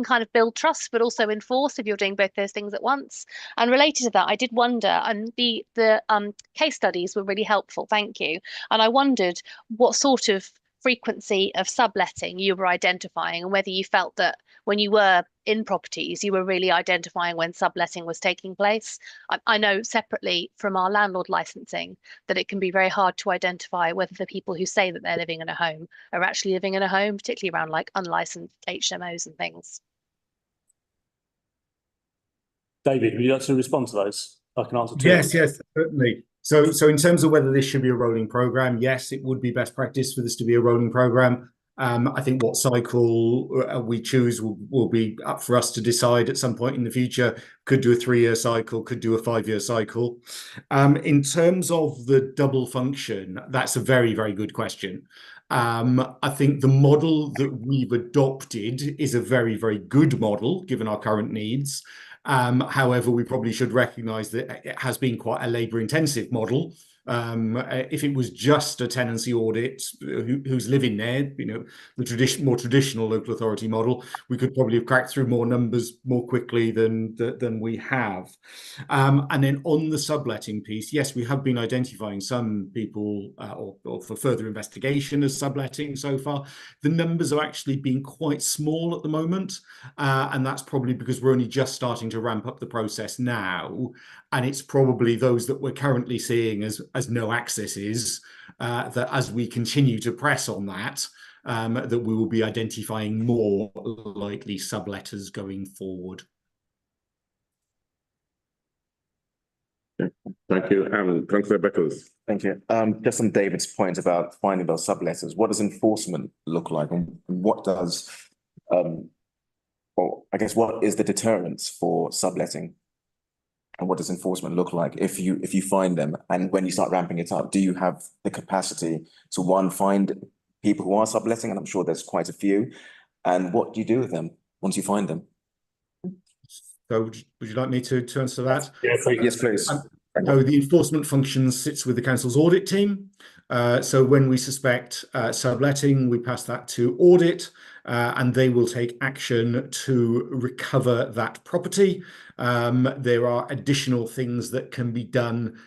kind of build trust, but also enforce if you're doing both those things at once. And related to that, I did wonder, and the case studies were really helpful, thank you. And I wondered what sort of frequency of subletting you were identifying, and whether you felt that when you were in properties, you were really identifying when subletting was taking place. I know separately from our landlord licensing that it can be very hard to identify whether the people who say that they're living in a home are actually living in a home, particularly around like unlicensed HMOs and things. David, would you like to respond to those? I can answer two. Yes, certainly. So in terms of whether this should be a rolling program, yes, it would be best practice for this to be a rolling program. I think what cycle we choose will be up for us to decide at some point in the future. Could do a 3-year cycle, could do a 5-year cycle. In terms of the double function, that's a very, very good question. I think the model that we've adopted is a very, very good model given our current needs. However, we probably should recognise that it has been quite a labour-intensive model. If it was just a tenancy audit, who's living there, the more traditional local authority model, we could probably have cracked through more numbers more quickly than we have. And then on the subletting piece, yes, we have been identifying some people or for further investigation as subletting so far. The numbers have actually been quite small at the moment, and that's probably because we're only just starting to ramp up the process now, and it's probably those that we're currently seeing as no accesses, that as we continue to press on that, that we will be identifying more likely subletters going forward. Thank you. Councillor Beckles. Thank you. Just on David's point about finding those subletters, what does enforcement look like, and what does, or I guess, what is the deterrence for subletting? And what does enforcement look like if you find them, and when you start ramping it up, do you have the capacity to, one, find people who are subletting, and I'm sure there's quite a few, and what do you do with them once you find them? So would you like me to answer that? Yes, please. So the enforcement function sits with the council's audit team. So when we suspect subletting, we pass that to audit, and they will take action to recover that property. There are additional things that can be done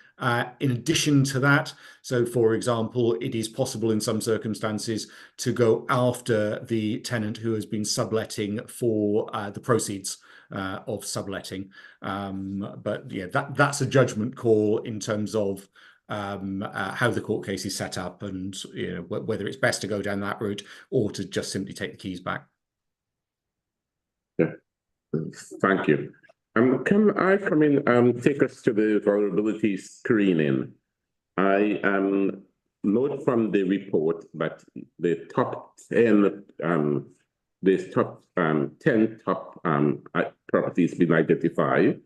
in addition to that. So, for example, it is possible in some circumstances to go after the tenant who has been subletting for the proceeds of subletting. But yeah, that's a judgment call in terms of how the court case is set up, and whether it's best to go down that route or to just simply take the keys back. Yeah, thank you. Can I come in take us to the vulnerability screening? I note from the report that the top 10 properties been identified,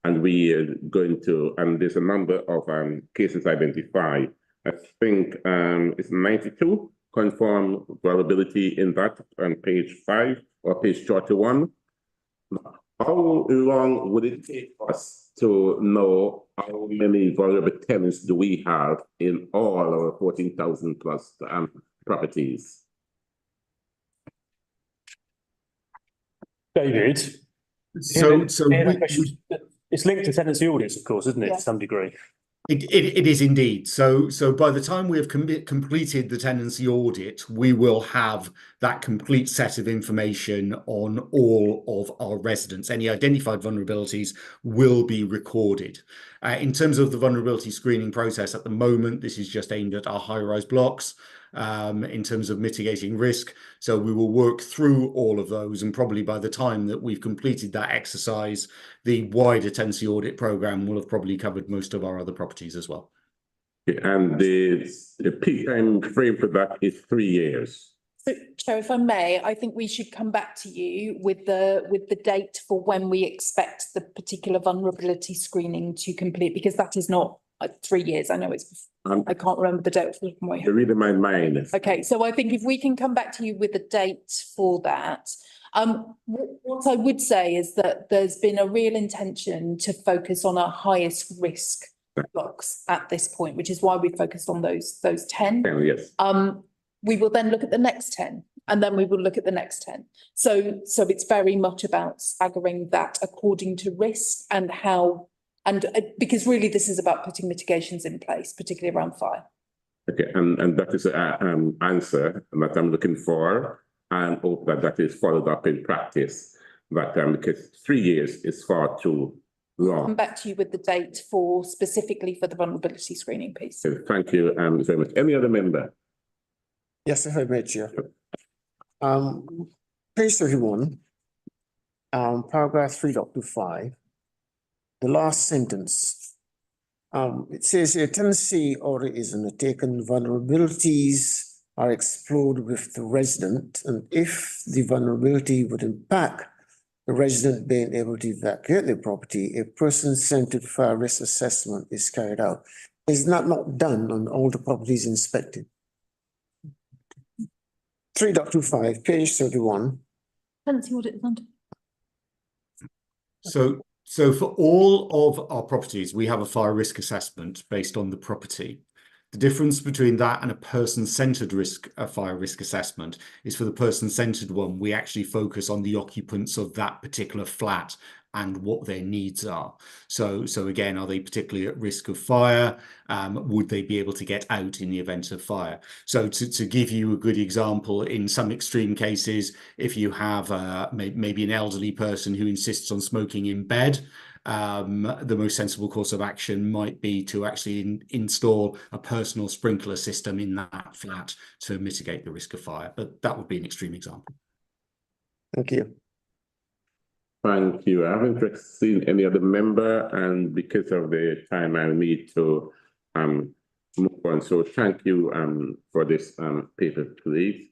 and we are going to, and there's a number of cases identified. I think it's 92 confirm vulnerability in that on page 5 or page 31. How long would it take us to know how many vulnerable tenants do we have in all our 14,000 plus properties? David, So it's linked to tenancy audits, of course, isn't it, to some degree? It is indeed. So by the time we have completed the tenancy audit, we will have that complete set of information on all of our residents. Any identified vulnerabilities will be recorded. In terms of the vulnerability screening process at the moment, this is just aimed at our high-rise blocks. in terms of mitigating risk. So we will work through all of those, and probably by the time that we've completed that exercise, the wider tenancy audit programme will have probably covered most of our other properties as well. And the peak time frame for that is 3 years. So, Chair, if I may, I think we should come back to you with the date for when we expect the particular vulnerability screening to complete, because that is not 3 years. I know it's, I can't remember the date. You're reading my mind. Okay, so I think if we can come back to you with a date for that. What I would say is that there's been a real intention to focus on our highest risk blocks at this point, which is why we focused on those 10. Yes. We will then look at the next 10, and then we will look at the next 10. So it's very much about staggering that according to risk and how, and because really this is about putting mitigations in place, particularly around fire. Okay, and that is an answer that I'm looking for, and hope that that is followed up in practice. But because 3 years is far too long. Come back to you with the date for specifically for the vulnerability screening piece. Okay, thank you very much. Any other member? Yes, if I may, Chair. Page 31, paragraph 3.25, the last sentence. It says a tenancy order is undertaken, vulnerabilities are explored with the resident, and if the vulnerability would impact the resident being able to evacuate the property, a person-centered fire risk assessment is carried out. Is that not done on all the properties inspected? 3.25, page 31. Tenancy audit is under. So for all of our properties, we have a fire risk assessment based on the property. The difference between that and a person-centered fire risk assessment is for the person-centered one, we actually focus on the occupants of that particular flat and what their needs are. So again, are they particularly at risk of fire? Would they be able to get out in the event of fire? So to give you a good example, in some extreme cases, if you have maybe an elderly person who insists on smoking in bed, the most sensible course of action might be to actually install a personal sprinkler system in that flat to mitigate the risk of fire. But that would be an extreme example. Thank you. Thank you. I haven't seen any other member, and because of the time, I need to move on. So thank you for this paper, please.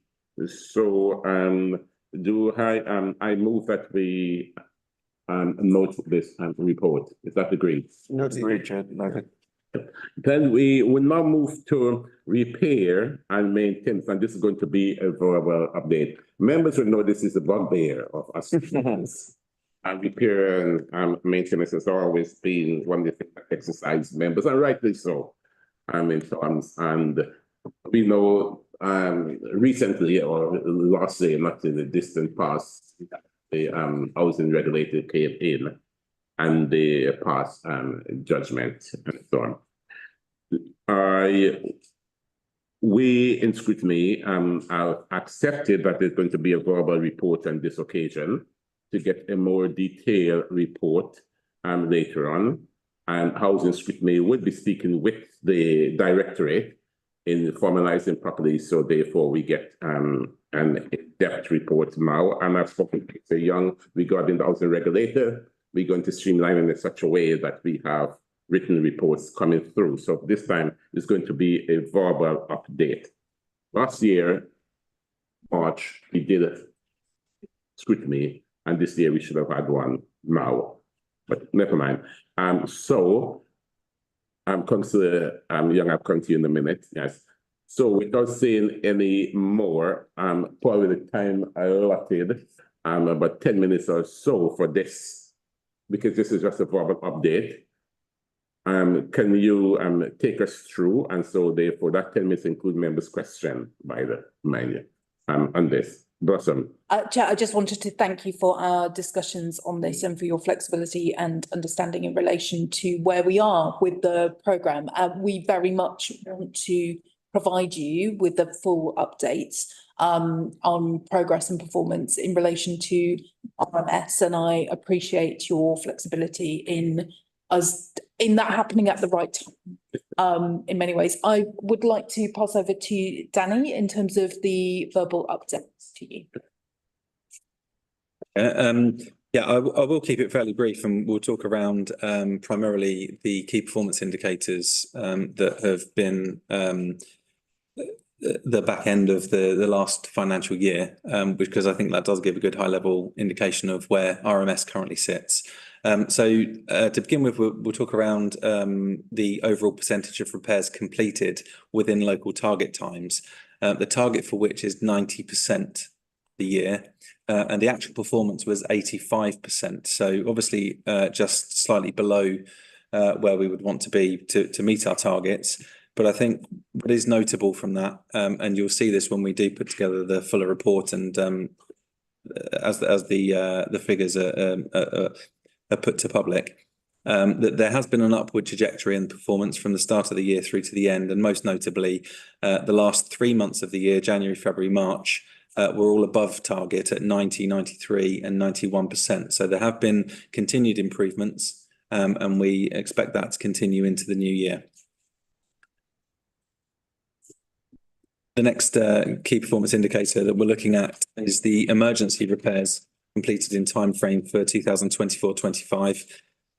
So do I move that we note this report? Is that agreed? Agreed, Chair. Then we will now move to repair and maintenance, and this is going to be a verbal update. Members will know this is a bugbear of us. And repair and maintenance has always been one of the things that exercise members, and rightly so. In terms, and we know recently or last year, not in the distant past, the housing regulator came in and they passed judgment and so on. We in Scrutiny have accepted that there's going to be a verbal report on this occasion to get a more detailed report later on. And Housing Scrutiny would be speaking with the directorate in formalizing properly, so therefore we get an in-depth report now. And I've spoken to Peter Young regarding the housing regulator. We're going to streamline it in such a way that we have written reports coming through. So this time it's going to be a verbal update. Last year, March, we did a scrutiny, and this year we should have had one now, but never mind. Councillor Young, I'll come to you in a minute. Yes. So without saying any more, probably the time allotted, about 10 minutes or so for this, because this is just a verbal update. Can you take us through? And so therefore that 10 minutes include members' question by the mind on this. Blossom. Chair, I just wanted to thank you for our discussions on this and for your flexibility and understanding in relation to where we are with the programme. We very much want to provide you with the full updates on progress and performance in relation to RMS, and I appreciate your flexibility in that happening at the right time. in many ways. I would like to pass over to Danny in terms of the verbal updates to you. Yeah, I will keep it fairly brief, and we'll talk around primarily the key performance indicators that have been the back end of the last financial year, because I think that does give a good high level indication of where RMS currently sits. To begin with, we'll talk around the overall percentage of repairs completed within local target times, the target for which is 90% the year, and the actual performance was 85%. So obviously just slightly below where we would want to be to meet our targets. But I think what is notable from that, and you'll see this when we do put together the fuller report, and as the figures are put to public, that there has been an upward trajectory in performance from the start of the year through to the end, and most notably, the last 3 months of the year, January, February, March, were all above target at 90, 93 and 91%. So there have been continued improvements, and we expect that to continue into the new year. The next key performance indicator that we're looking at is the emergency repairs completed in time frame for 2024-25,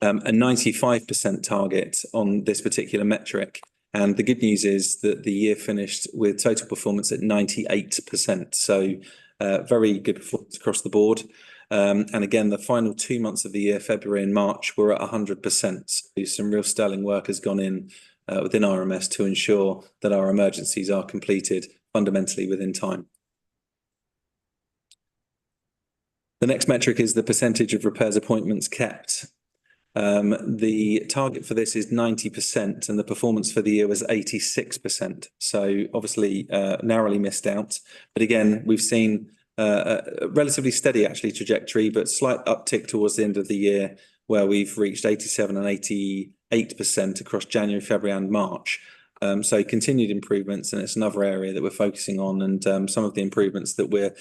a 95% target on this particular metric. And the good news is that the year finished with total performance at 98%. So very good performance across the board. And again, the final 2 months of the year, February and March, were at 100%. So some real sterling work has gone in within RMS to ensure that our emergencies are completed fundamentally within time. The next metric is the percentage of repairs appointments kept. The target for this is 90%, and the performance for the year was 86%. So obviously narrowly missed out. But again, we've seen a relatively steady actually trajectory, but slight uptick towards the end of the year, where we've reached 87 and 88% across January, February and March. So continued improvements, and it's another area that we're focusing on, and some of the improvements that we're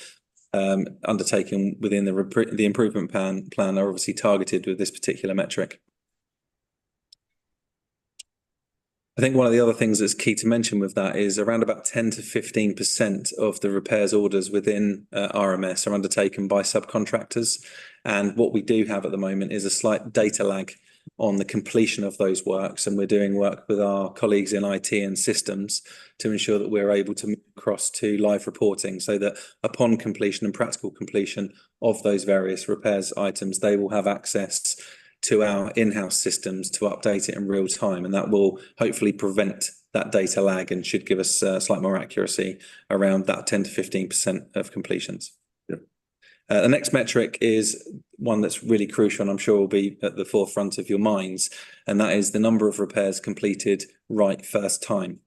undertaking within the improvement plan are obviously targeted with this particular metric. I think one of the other things that's key to mention with that is around about 10 to 15% of the repairs orders within RMS are undertaken by subcontractors. And what we do have at the moment is a slight data lag on the completion of those works, and we're doing work with our colleagues in IT and systems to ensure that we're able to move across to live reporting, so that upon completion and practical completion of those various repairs items, they will have access to our in-house systems to update it in real time, and that will hopefully prevent that data lag and should give us slightly more accuracy around that 10 to 15% of completions. The next metric is one that's really crucial, and I'm sure will be at the forefront of your minds, and that is the number of repairs completed right first time.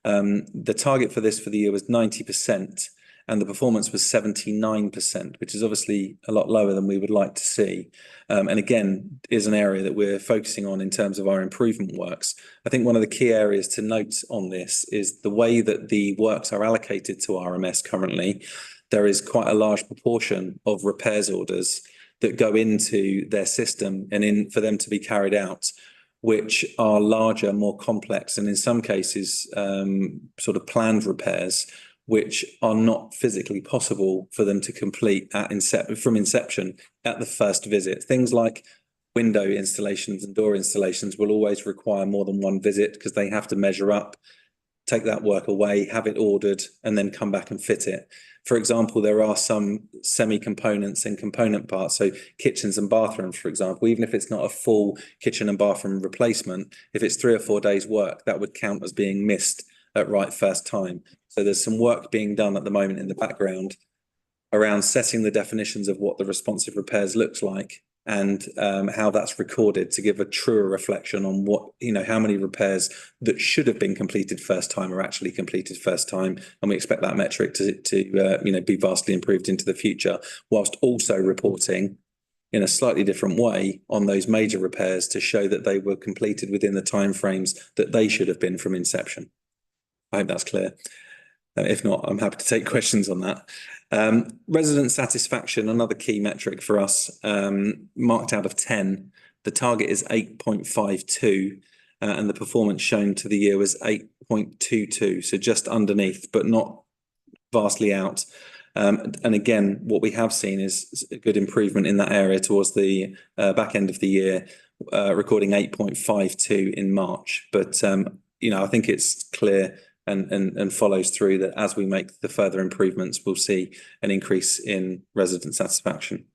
The target for this for the year was 90%, and the performance was 79%, which is obviously a lot lower than we would like to see. And again, is an area that we're focusing on in terms of our improvement works. I think one of the key areas to note on this is the way that the works are allocated to RMS currently. There is quite a large proportion of repairs orders that go into their system and for them to be carried out, which are larger, more complex, and in some cases, sort of planned repairs, which are not physically possible for them to complete from inception at the first visit. Things like window installations and door installations will always require more than one visit, because they have to measure up, take that work away, have it ordered, and then come back and fit it. For example, there are some semi-components and component parts, so kitchens and bathrooms, for example, even if it's not a full kitchen and bathroom replacement, if it's 3 or 4 days work, that would count as being missed at right first time. So there's some work being done at the moment in the background around setting the definitions of what the responsive repairs looks like, and how that's recorded to give a truer reflection on what, how many repairs that should have been completed first time are actually completed first time. And we expect that metric to be vastly improved into the future, whilst also reporting in a slightly different way on those major repairs to show that they were completed within the timeframes that they should have been from inception. I hope that's clear. If not, I'm happy to take questions on that. Resident satisfaction, another key metric for us, marked out of 10. The target is 8.52. and the performance shown to the year was 8.22, so just underneath, but not vastly out. And again, what we have seen is a good improvement in that area towards the back end of the year, recording 8.52 in March. But I think it's clear and follows through that as we make the further improvements, we'll see an increase in resident satisfaction.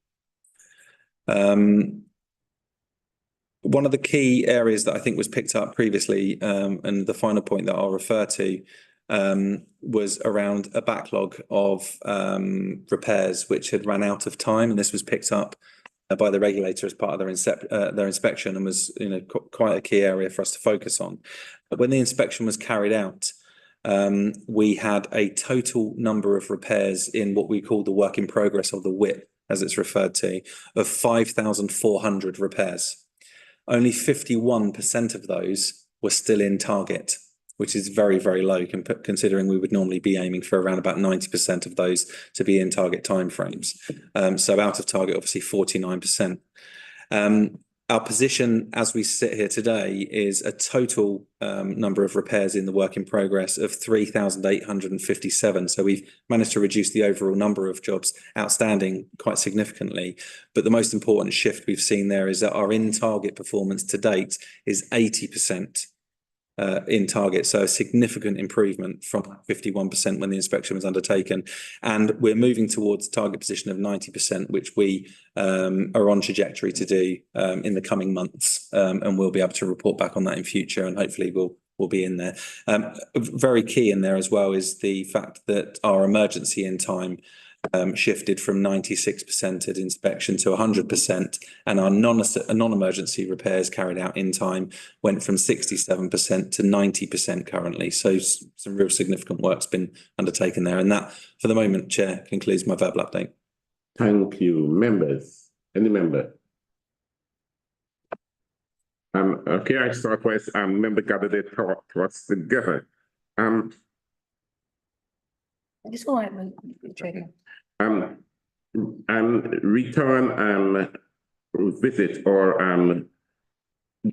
One of the key areas that I think was picked up previously, and the final point that I'll refer to, was around a backlog of repairs which had run out of time, and this was picked up by the regulator as part of their inspection, and was quite a key area for us to focus on. But when the inspection was carried out, we had a total number of repairs in what we call the work in progress, or the WIP as it's referred to, of 5,400 repairs. Only 51% of those were still in target, which is very, very low considering we would normally be aiming for around about 90% of those to be in target timeframes. So out of target, obviously 49%. Our position as we sit here today is a total number of repairs in the work in progress of 3,857. So we've managed to reduce the overall number of jobs outstanding quite significantly. But the most important shift we've seen there is that our in-target performance to date is 80%. In target, so a significant improvement from 51% when the inspection was undertaken, and we're moving towards a target position of 90%, which we are on trajectory to do in the coming months, and we'll be able to report back on that in future, and hopefully we'll be in there. Very key in there as well is the fact that our emergency in time shifted from 96% at inspection to 100%, and our non-emergency repairs carried out in time went from 67% to 90% currently. So some real significant work's been undertaken there, and that, for the moment, Chair, concludes my verbal update. Thank you, members. Any member? Okay, I start with member gather their thoughts together. It's all right, Chair. Return visit or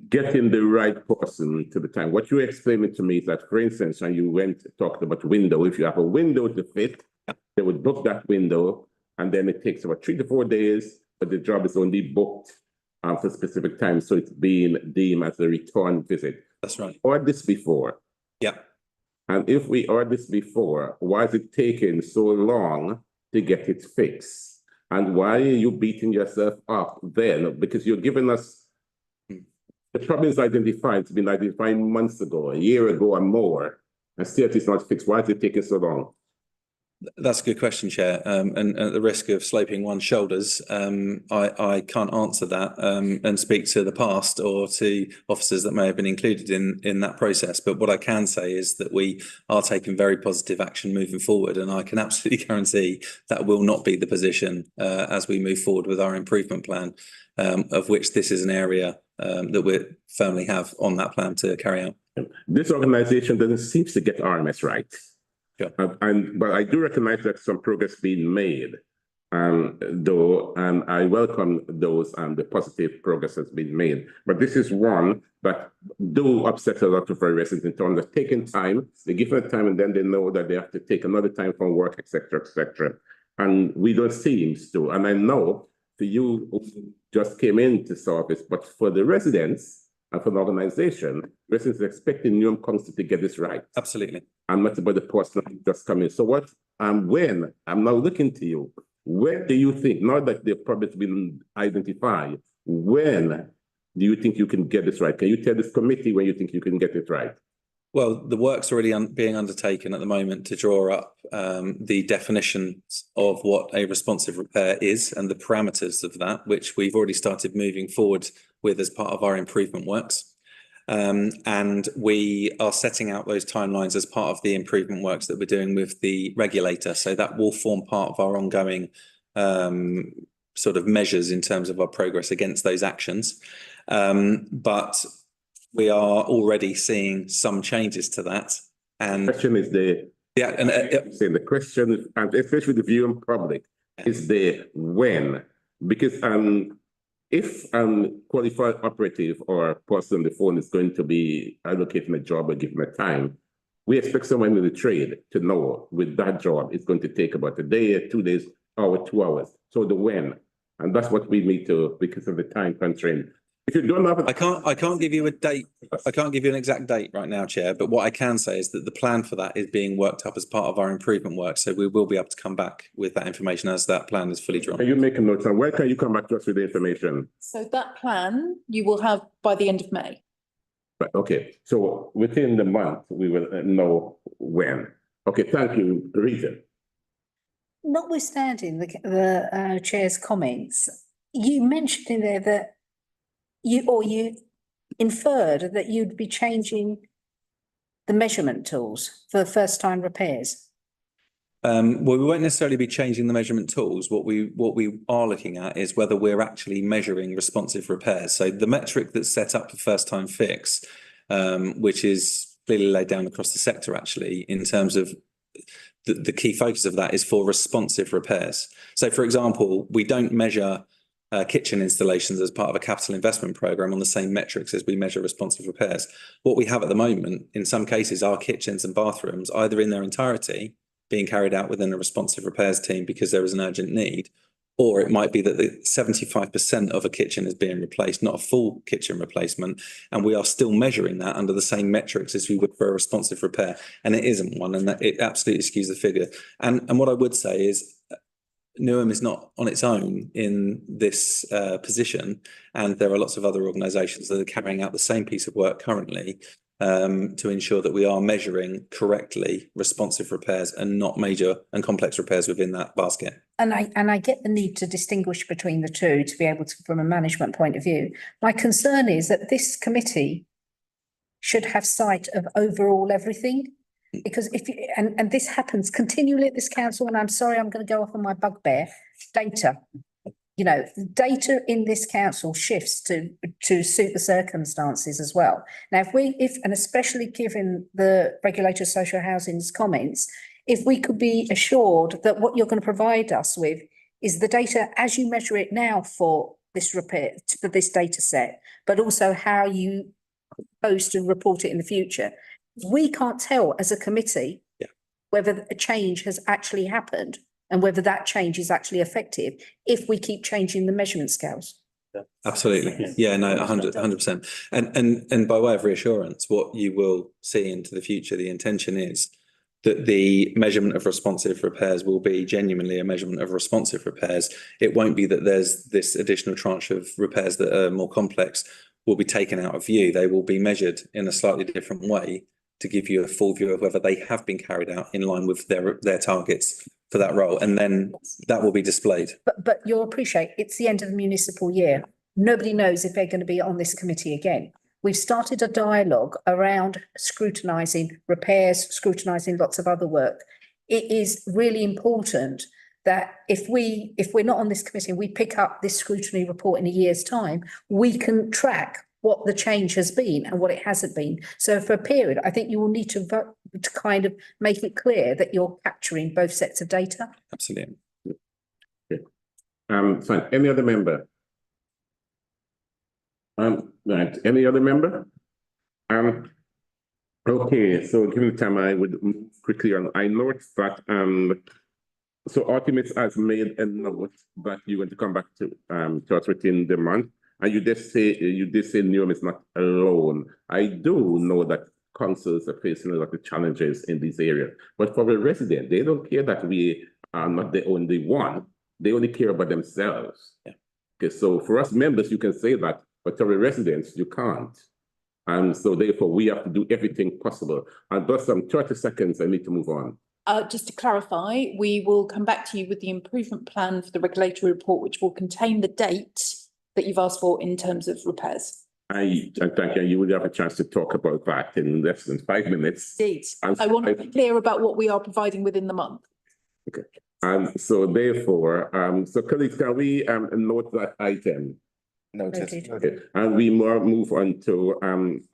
getting the right person to the time. What you explained to me is that, for instance, when you talked about window, if you have a window to fit, they would book that window, and then it takes about 3 to 4 days, but the job is only booked for a specific time, so it's being deemed as a return visit. That's right. Or this before. Yeah. And if we heard this before, why is it taking so long to get it fixed? And why are you beating yourself up then? Because you're giving us the problem is identified. It's been identified months ago, a year ago or more, and still it's not fixed. Why is it taking so long? That's a good question, Chair. And at the risk of sloping one's shoulders, I can't answer that and speak to the past or to officers that may have been included in that process. But what I can say is that we are taking very positive action moving forward, and I can absolutely guarantee that will not be the position as we move forward with our improvement plan, of which this is an area that we firmly have on that plan to carry out. This organisation doesn't seem to get RMS right. Sure. But I do recognize that some progress being made, though I welcome those the positive progress that's been made. But this is one that do upset a lot of our residents in terms of taking time. They give them time, and then they know that they have to take another time from work, etc., etc. And we don't seem to. And I know for you who just came into service, but for the residents and for the organisation, residents are expecting Newham Council to get this right. Absolutely. And not about the person just coming. So what, when, I'm now looking to you, where do you think, now that the problem's been identified, when do you think you can get this right? Can you tell this committee when you think you can get it right? Well, the work's already being undertaken at the moment to draw up the definitions of what a responsive repair is and the parameters of that, which we've already started moving forward with as part of our improvement works. And we are setting out those timelines as part of the improvement works that we're doing with the regulator. So that will form part of our ongoing sort of measures in terms of our progress against those actions. But we are already seeing some changes to that. And the question is the question, and especially the viewing public, is the when. Because if qualified operative or person on the phone is going to be allocating a job or given a time, we expect someone in the trade to know with that job it's going to take about a day, 2 days, or 2 hours. So the when, and that's what we need to, because of the time constraint. If you don't have, I can't give you a date. I can't give you an exact date right now, Chair. But what I can say is that the plan for that is being worked up as part of our improvement work. So we will be able to come back with that information as that plan is fully drawn. Can you make a note? And where can you come back to us with the information? So that plan you will have by the end of May. But okay, so within the month we will know when. Okay, thank you, Rita. Notwithstanding the chair's comments, you mentioned in there that you inferred that you'd be changing the measurement tools for first-time repairs. Well, we won't necessarily be changing the measurement tools. What we are looking at is whether we're actually measuring responsive repairs. So the metric that's set up for first-time fix, which is clearly laid down across the sector, actually, in terms of the key focus of that is for responsive repairs. So, for example, we don't measure kitchen installations as part of a capital investment programme on the same metrics as we measure responsive repairs. What we have at the moment, in some cases, are kitchens and bathrooms, either in their entirety, being carried out within a responsive repairs team because there is an urgent need, or it might be that the 75% of a kitchen is being replaced, not a full kitchen replacement, and we are still measuring that under the same metrics as we would for a responsive repair, and it isn't one, and that it absolutely skews the figure. And what I would say is Newham is not on its own in this position, and there are lots of other organisations that are carrying out the same piece of work currently to ensure that we are measuring correctly responsive repairs and not major and complex repairs within that basket. And I get the need to distinguish between the two to be able to, from a management point of view. My concern is that this committee should have sight of overall everything. Because and this happens continually at this council, and I'm sorry, I'm going to go off on my bugbear, data. You know, data in this council shifts to suit the circumstances as well. Now, and especially given the Regulator of Social Housing's comments, if we could be assured that what you're going to provide us with is the data as you measure it now for this repair, for this data set, but also how you propose to report it in the future. We can't tell as a committee whether a change has actually happened and whether that change is actually effective if we keep changing the measurement scales. Absolutely. Yeah, no, 100%. And by way of reassurance, what you will see into the future, the intention is that the measurement of responsive repairs will be genuinely a measurement of responsive repairs. It won't be that there's this additional tranche of repairs that are more complex will be taken out of view. They will be measured in a slightly different way to give you a full view of whether they have been carried out in line with their targets for that role, and then that will be displayed. But you'll appreciate it's the end of the municipal year. Nobody knows if they're going to be on this committee again. We've started a dialogue around scrutinising repairs, scrutinising lots of other work. It is really important that if we're not on this committee and we pick up this scrutiny report in a year's time, we can track what the change has been and what it hasn't been. So for a period, I think you will need to vote to kind of make it clear that you're capturing both sets of data. Absolutely. Okay. Fine. Any other member? Right. Any other member? Okay. So given the time, I would move quickly on. I note that so Artemis has made a note that you're going to come back to us within the month. And you did say Newham is not alone. I do know that councils are facing a lot of challenges in this area. But for a resident, they don't care that we are not the only one. They only care about themselves. Yeah. Okay, so for us members, you can say that, but for the residents, you can't. And so therefore, we have to do everything possible. And thus, 30 seconds, I need to move on. Just to clarify, we will come back to you with the improvement plan for the regulatory report, which will contain the date that you've asked for in terms of repairs. I thank you. You will have a chance to talk about that in less than 5 minutes. Indeed. I want to be clear about what we are providing within the month. Okay. So therefore, so colleagues, can we note that item? Noted. Okay. And we move on to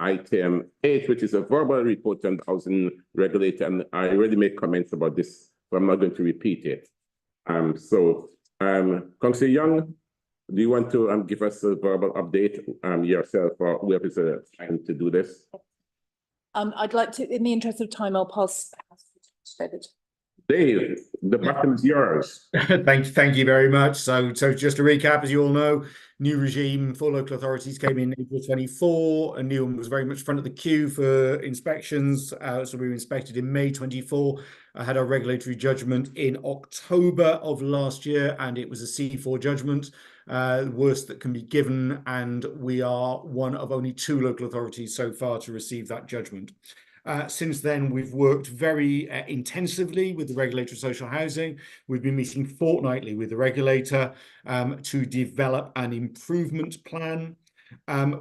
item 8, which is a verbal report on the housing regulator. And I already made comments about this, but I'm not going to repeat it. Councillor Young, do you want to give us a verbal update yourself, or whoever is trying to do this? I'd like to, in the interest of time, I'll pass to David. Dave, the button is yours. Thank you very much. So just to recap, as you all know, new regime for local authorities came in April 24, and Newham was very much front of the queue for inspections. So we were inspected in May 24. I had our regulatory judgment in October of last year, and it was a C4 judgment, worst that can be given, and we are one of only 2 local authorities so far to receive that judgment. Since then, we've worked very intensively with the regulator of social housing. We've been meeting fortnightly with the regulator to develop an improvement plan.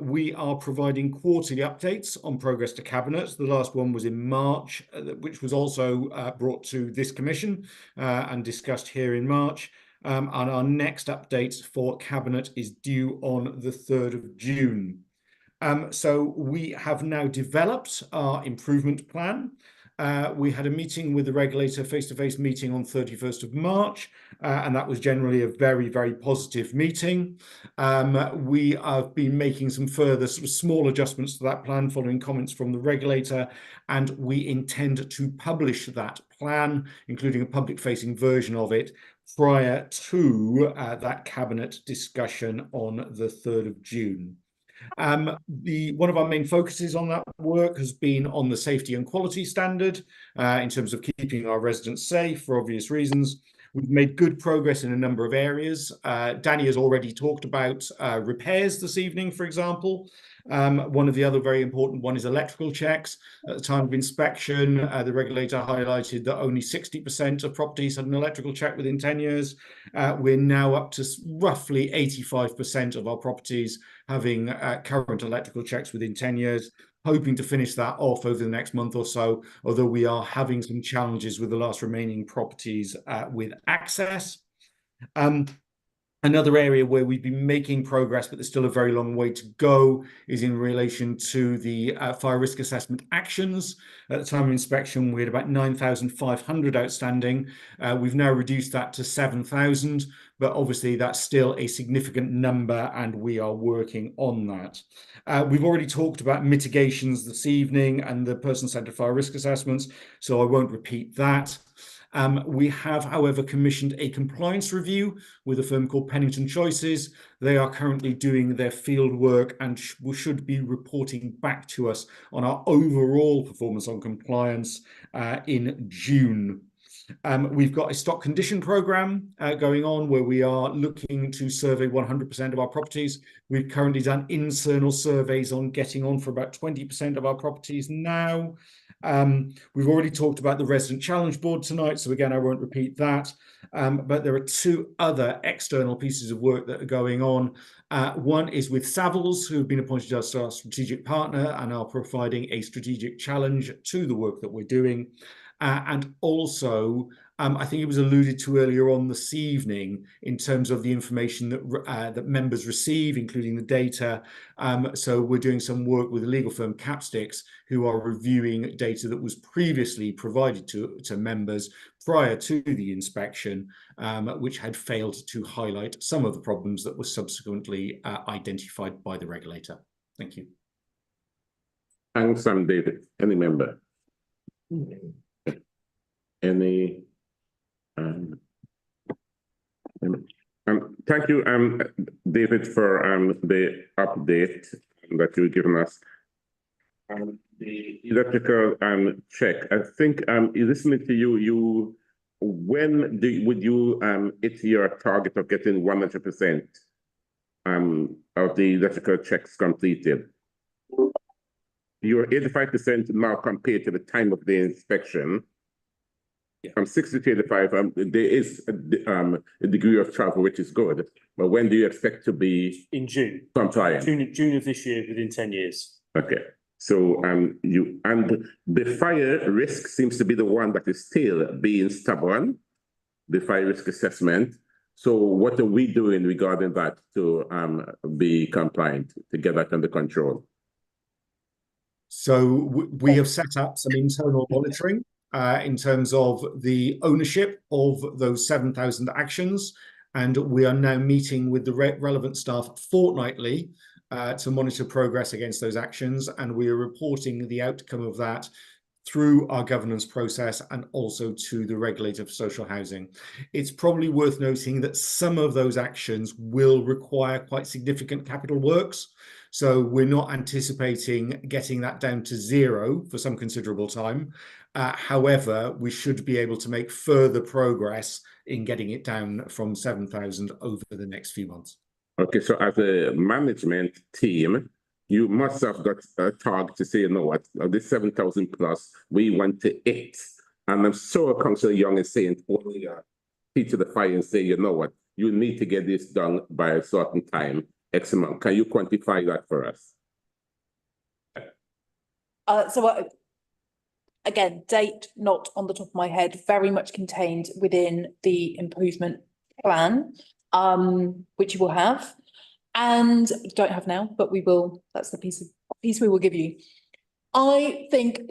We are providing quarterly updates on progress to Cabinet. The last one was in March, which was also brought to this commission and discussed here in March. And our next update for Cabinet is due on the 3rd of June. So we have now developed our improvement plan. We had a meeting with the regulator, face-to-face meeting on 31st of March, and that was generally a very, very positive meeting. We have been making some further sort of small adjustments to that plan following comments from the regulator, and we intend to publish that plan, including a public-facing version of it, prior to that Cabinet discussion on the 3rd of June. One of our main focuses on that work has been on the safety and quality standard in terms of keeping our residents safe for obvious reasons. We've made good progress in a number of areas. Danny has already talked about repairs this evening, for example. One of the other very important one is electrical checks. At the time of inspection, the regulator highlighted that only 60% of properties had an electrical check within 10 years. We're now up to roughly 85% of our properties having current electrical checks within 10 years, hoping to finish that off over the next month or so, although we are having some challenges with the last remaining properties with access. Another area where we've been making progress, but there's still a very long way to go, is in relation to the fire risk assessment actions. At the time of inspection, we had about 9,500 outstanding. We've now reduced that to 7,000, but obviously that's still a significant number, and we are working on that. We've already talked about mitigations this evening and the person-centred fire risk assessments, so I won't repeat that. We have, however, commissioned a compliance review with a firm called Pennington Choices. They are currently doing their field work and should be reporting back to us on our overall performance on compliance in June. We've got a stock condition programme going on where we are looking to survey 100% of our properties. We've currently done internal surveys on getting on for about 20% of our properties now. We've already talked about the Resident Challenge Board tonight, so again, I won't repeat that. But there are 2 other external pieces of work that are going on. One is with Savills, who have been appointed as our strategic partner and are providing a strategic challenge to the work that we're doing. And also, I think it was alluded to earlier on this evening in terms of the information that members receive, including the data. So we're doing some work with the legal firm Capsticks, who are reviewing data that was previously provided to members prior to the inspection, which had failed to highlight some of the problems that were subsequently identified by the regulator. Thank you. Thanks, David. Any member? Any? Thank you, David, for the update that you've given us. The electrical check. I think, listening to you, when would you hit your target of getting 100% of the electrical checks completed? You're 85% now compared to the time of the inspection. From 60 to 85, there is a degree of travel, which is good. But when do you expect to be in June? Compliant? June of this year, within 10 years. Okay. So the fire risk seems to be the one that is still being stubborn, the fire risk assessment. So what are we doing regarding that to be compliant, to get that under control? So we have set up some internal monitoring in terms of the ownership of those 7,000 actions. And we are now meeting with the relevant staff fortnightly to monitor progress against those actions. And we are reporting the outcome of that through our governance process and also to the regulator for social housing. It's probably worth noting that some of those actions will require quite significant capital works. So we're not anticipating getting that down to zero for some considerable time. However, we should be able to make further progress in getting it down from 7,000 over the next few months. Okay, so as a management team, you must have got a target to say, you know what, of this 7,000 plus, we want to hit. And I'm sure Councillor Young is saying, only feet to the fire and say, you know what, you need to get this done by a certain time, X amount. Can you quantify that for us? Again, date not on the top of my head, very much contained within the improvement plan, which you will have. And don't have now, but we will, that's the piece we will give you. I think,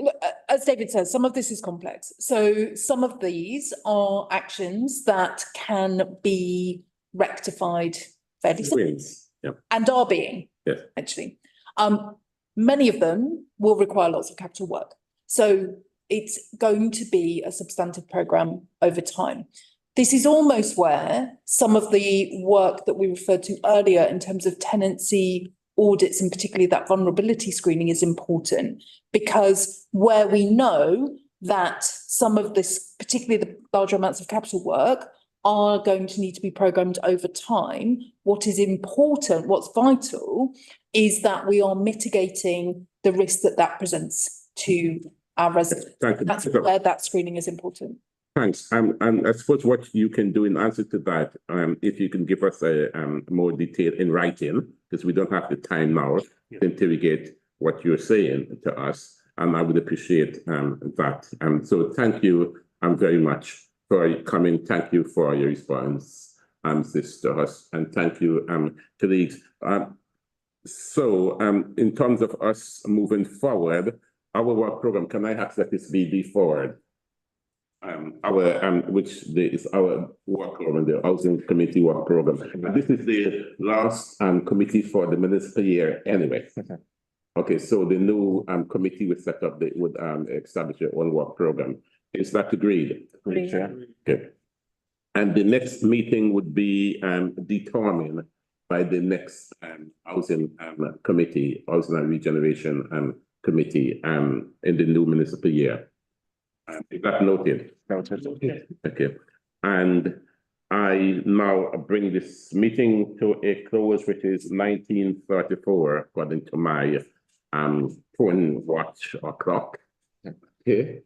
as David says, some of this is complex. So some of these are actions that can be rectified fairly simply, and are being, actually. Many of them will require lots of capital work. So it's going to be a substantive programme over time. This is almost where some of the work that we referred to earlier in terms of tenancy audits, and particularly that vulnerability screening, is important, because where we know that some of this, particularly the larger amounts of capital work, are going to need to be programmed over time, what is important, what's vital, is that we are mitigating the risk that that presents to our residents. That's where that screening is important. Thanks. And I suppose what you can do in answer to that, if you can give us a more detail in writing, because we don't have the time now to interrogate what you're saying to us, and I would appreciate that. So thank you very much for coming. Thank you for your response, to us, and thank you, colleagues. So in terms of us moving forward, our work program, can I ask that this be forward? Which is our work program, the Housing Committee work program. And this is the last committee for the municipal year anyway. Okay, so the new committee was set up, they would establish their own work program. Is that agreed? Okay. And the next meeting would be determined by the next housing committee, housing and regeneration committee in the new municipal year. Is that noted? Okay. And I now bring this meeting to a close, which is 19:34, according to my phone watch or clock. Okay.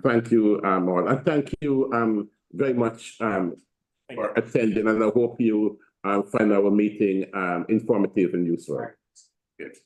Thank you all, and thank you very much for attending, and I hope you find our meeting informative and useful. Yes.